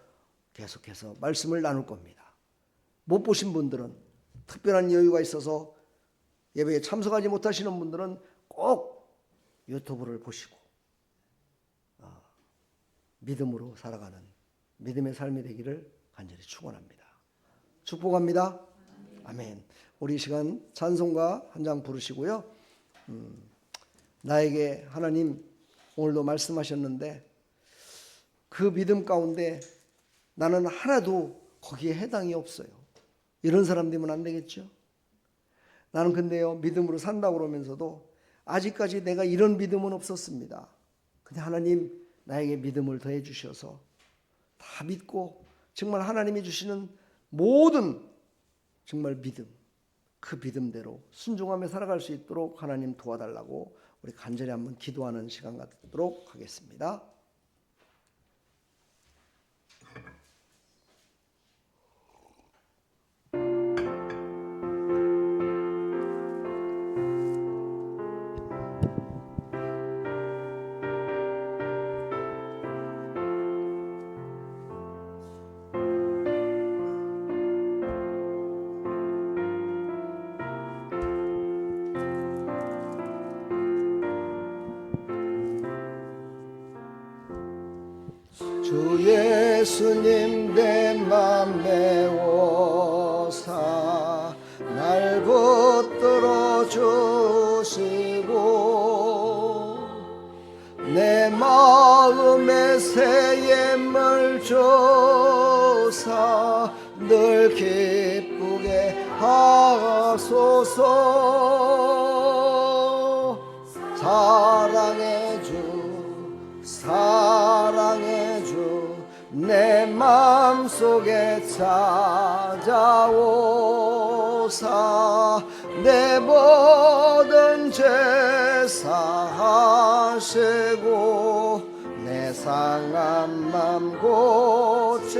계속해서 말씀을 나눌 겁니다. 못 보신 분들은, 특별한 여유가 있어서 예배에 참석하지 못하시는 분들은 꼭 유튜브를 보시고 믿음으로 살아가는 믿음의 삶이 되기를 간절히 축원합니다. 축복합니다. 아멘. 우리 이 시간 찬송가 한 장 부르시고요. 나에게 하나님 오늘도 말씀하셨는데 그 믿음 가운데 나는 하나도 거기에 해당이 없어요. 이런 사람 되면 안 되겠죠. 나는 근데요, 믿음으로 산다고 그러면서도 아직까지 내가 이런 믿음은 없었습니다. 근데 하나님 나에게 믿음을 더해 주셔서 다 믿고 정말 하나님이 주시는 모든 정말 믿음, 그 믿음대로 순종하며 살아갈 수 있도록 하나님 도와달라고 우리 간절히 한번 기도하는 시간 갖도록 하겠습니다. 주 예수님 내 맘에 오사 날 붙들어 주시고 내 마음에 새 예물 주사 늘 기쁘게 하소서. 사랑의 주 내 마음속에 찾아오사 내 모든 죄 사하시고 내 상한 맘 고치소서.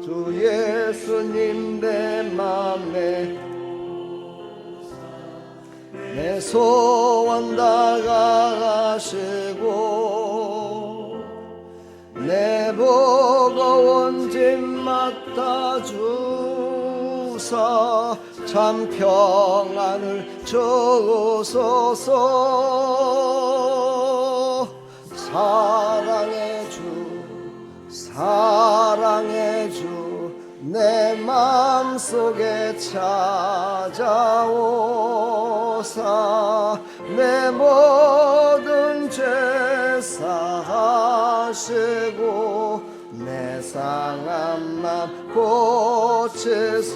주 예수님 내 맘에 내 소원 다가가시고 내 버거운 짐 주사 참 평안을 주소서. 사랑의 주 내 맘속에 찾아오사 내 모든 죄 사하시고 내 상한 맘 고치소서.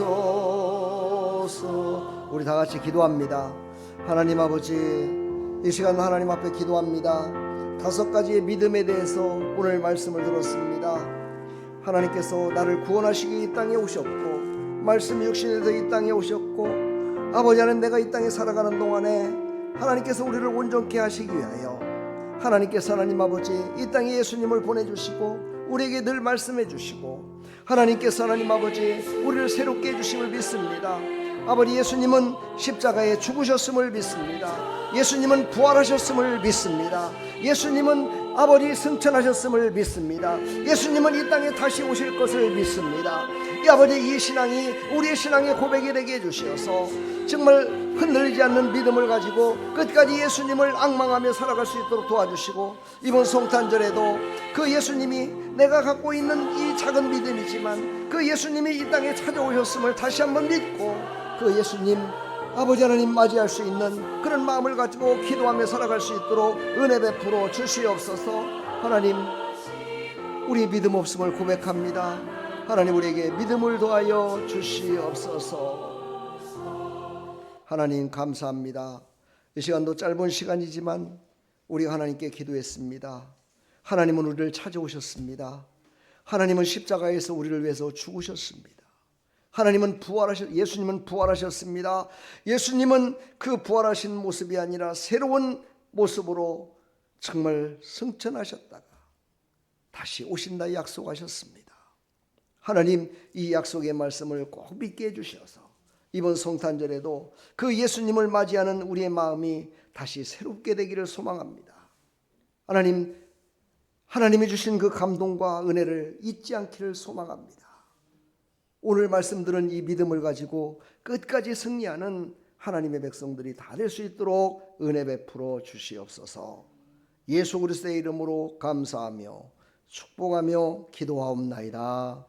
우리 다 같이 기도합니다. 하나님 아버지, 이 시간 하나님 앞에 기도합니다. 5가지의 믿음에 대해서 오늘 말씀을 들었습니다. 하나님께서 나를 구원하시기 이 땅에 오셨고, 말씀이 육신에 되어 이 땅에 오셨고, 아버지 하나님, 내가 이 땅에 살아가는 동안에 하나님께서 우리를 온전케 하시기 위하여 하나님께서 하나님 아버지 이 땅에 예수님을 보내주시고 우리에게 늘 말씀해 주시고, 하나님께서 하나님 아버지 우리를 새롭게 해주심을 믿습니다. 아버지, 예수님은 십자가에 죽으셨음을 믿습니다. 예수님은 부활하셨음을 믿습니다. 예수님은 아버지 승천하셨음을 믿습니다. 예수님은 이 땅에 다시 오실 것을 믿습니다. 이 아버지, 이 신앙이 우리의 신앙의 고백이 되게 해주시어서 정말 흔들리지 않는 믿음을 가지고 끝까지 예수님을 앙망하며 살아갈 수 있도록 도와주시고, 이번 성탄절에도 그 예수님이 내가 갖고 있는 이 작은 믿음이지만 그 예수님이 이 땅에 찾아오셨음을 다시 한번 믿고, 그 예수님 아버지 하나님 맞이할 수 있는 그런 마음을 가지고 기도하며 살아갈 수 있도록 은혜 베풀어 주시옵소서. 하나님, 우리 믿음 없음을 고백합니다. 하나님, 우리에게 믿음을 더하여 주시옵소서. 하나님 감사합니다. 이 시간도 짧은 시간이지만 우리가 하나님께 기도했습니다. 하나님은 우리를 찾아오셨습니다. 하나님은 십자가에서 우리를 위해서 죽으셨습니다. 예수님은 부활하셨습니다. 예수님은 그 부활하신 모습이 아니라 새로운 모습으로 정말 승천하셨다가 다시 오신다 약속하셨습니다. 하나님, 이 약속의 말씀을 꼭 믿게 해주셔서 이번 성탄절에도 그 예수님을 맞이하는 우리의 마음이 다시 새롭게 되기를 소망합니다. 하나님이 주신 그 감동과 은혜를 잊지 않기를 소망합니다. 오늘 말씀들은 이 믿음을 가지고 끝까지 승리하는 하나님의 백성들이 다 될 수 있도록 은혜 베풀어 주시옵소서. 예수 그리스도의 이름으로 감사하며 축복하며 기도하옵나이다.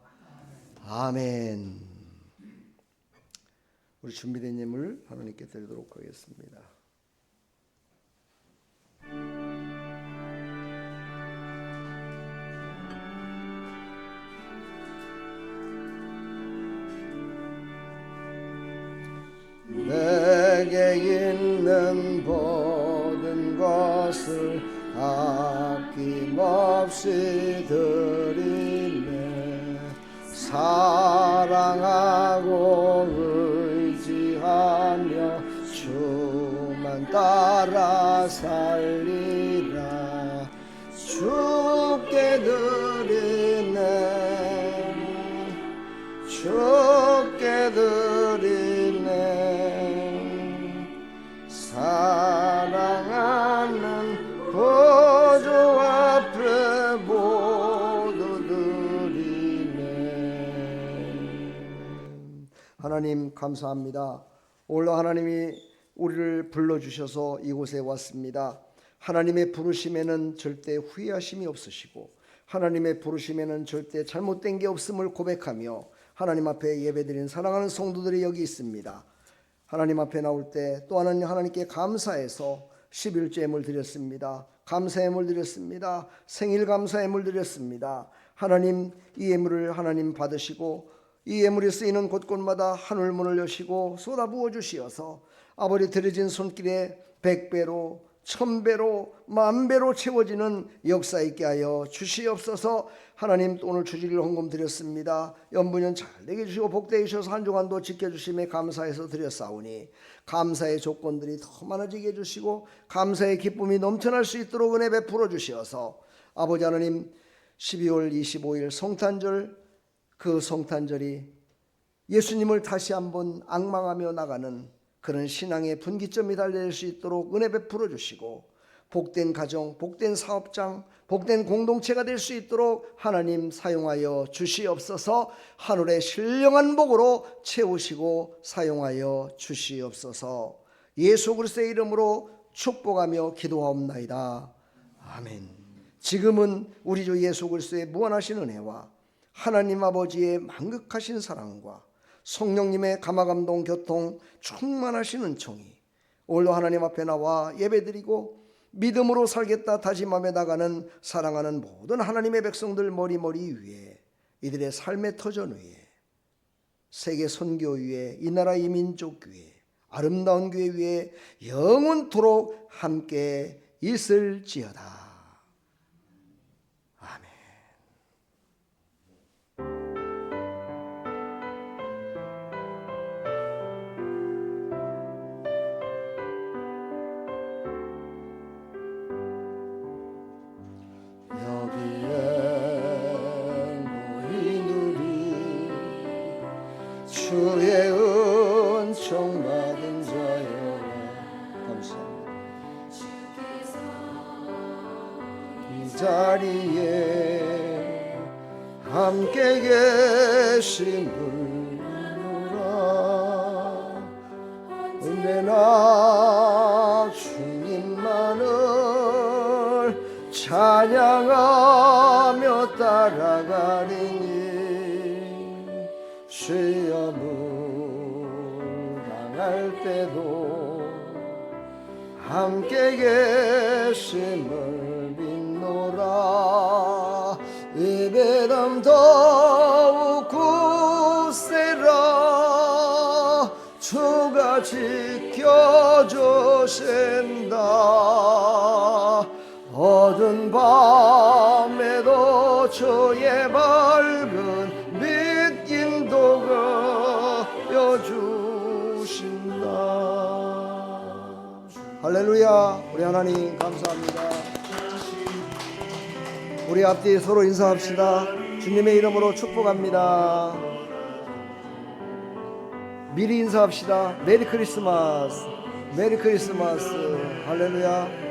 아멘. 우리 준비된 예물 하나님께 드리도록 하겠습니다. 내게 있는 모든 것을 아낌없이 드리네. 사랑하고 의지하며 주만 따라 살리라. 주께 드리네. 주께 드리네. 사랑하는 보좌 앞에 모두 드리네. 하나님 감사합니다. 오늘 하나님이 우리를 불러주셔서 이곳에 왔습니다. 하나님의 부르심에는 절대 후회하심이 없으시고, 하나님의 부르심에는 절대 잘못된 게 없음을 고백하며 하나님 앞에 예배드린 사랑하는 성도들이 여기 있습니다. 하나님 앞에 나올 때 또 하나님께 감사해서 11조 예물 드렸습니다. 감사 예물 드렸습니다. 생일 감사 예물 드렸습니다. 하나님, 이 예물을 하나님 받으시고 이 예물이 쓰이는 곳곳마다 하늘문을 여시고 쏟아부어 주시어서 아버지 드려진 손길에 100배로 1000배로 10,000배로 채워지는 역사 있게 하여 주시옵소서. 하나님, 또 오늘 주지를 헌금 드렸습니다. 연분연 잘 되게 주시고 복되게 주셔서 한 주간도 지켜주심에 감사해서 드렸사오니 감사의 조건들이 더 많아지게 해주시고 감사의 기쁨이 넘쳐날 수 있도록 은혜 베풀어 주시어서 아버지 하나님, 12월 25일 성탄절, 그 성탄절이 예수님을 다시 한번 앙망하며 나가는 그런 신앙의 분기점이 달릴 수 있도록 은혜 베풀어 주시고, 복된 가정, 복된 사업장, 복된 공동체가 될 수 있도록 하나님 사용하여 주시옵소서. 하늘의 신령한 복으로 채우시고 사용하여 주시옵소서. 예수 그리스도의 이름으로 축복하며 기도하옵나이다. 아멘. 지금은 우리 주 예수 그리스도의 무한하신 은혜와 하나님 아버지의 만극하신 사랑과 성령님의 감화감동 교통 충만하신 은총이 오늘도 하나님 앞에 나와 예배드리고 믿음으로 살겠다 다짐하며 나가는 사랑하는 모든 하나님의 백성들 머리머리 위에, 이들의 삶의 터전 위에, 세계 선교 위에, 이 나라 이 민족 위에, 아름다운 교회 위에 영원토록 함께 있을지어다. 주의 은총 받은 자여 감사합니다. 이 자리에 함께 계심을 언제나 주님만을 찬양하며 따라가리니 시험을 당할 때도 함께 계심을 믿노라. 예배담 더욱 굳세라. 주가 지켜주신다. 어두운 밤에도 주의 밝은 인도가 주신다. 할렐루야. 우리 하나님 감사합니다. 우리 앞뒤 서로 인사합시다. 주님의 이름으로 축복합니다. 미리 인사합시다. 메리 크리스마스. 메리 크리스마스. 할렐루야.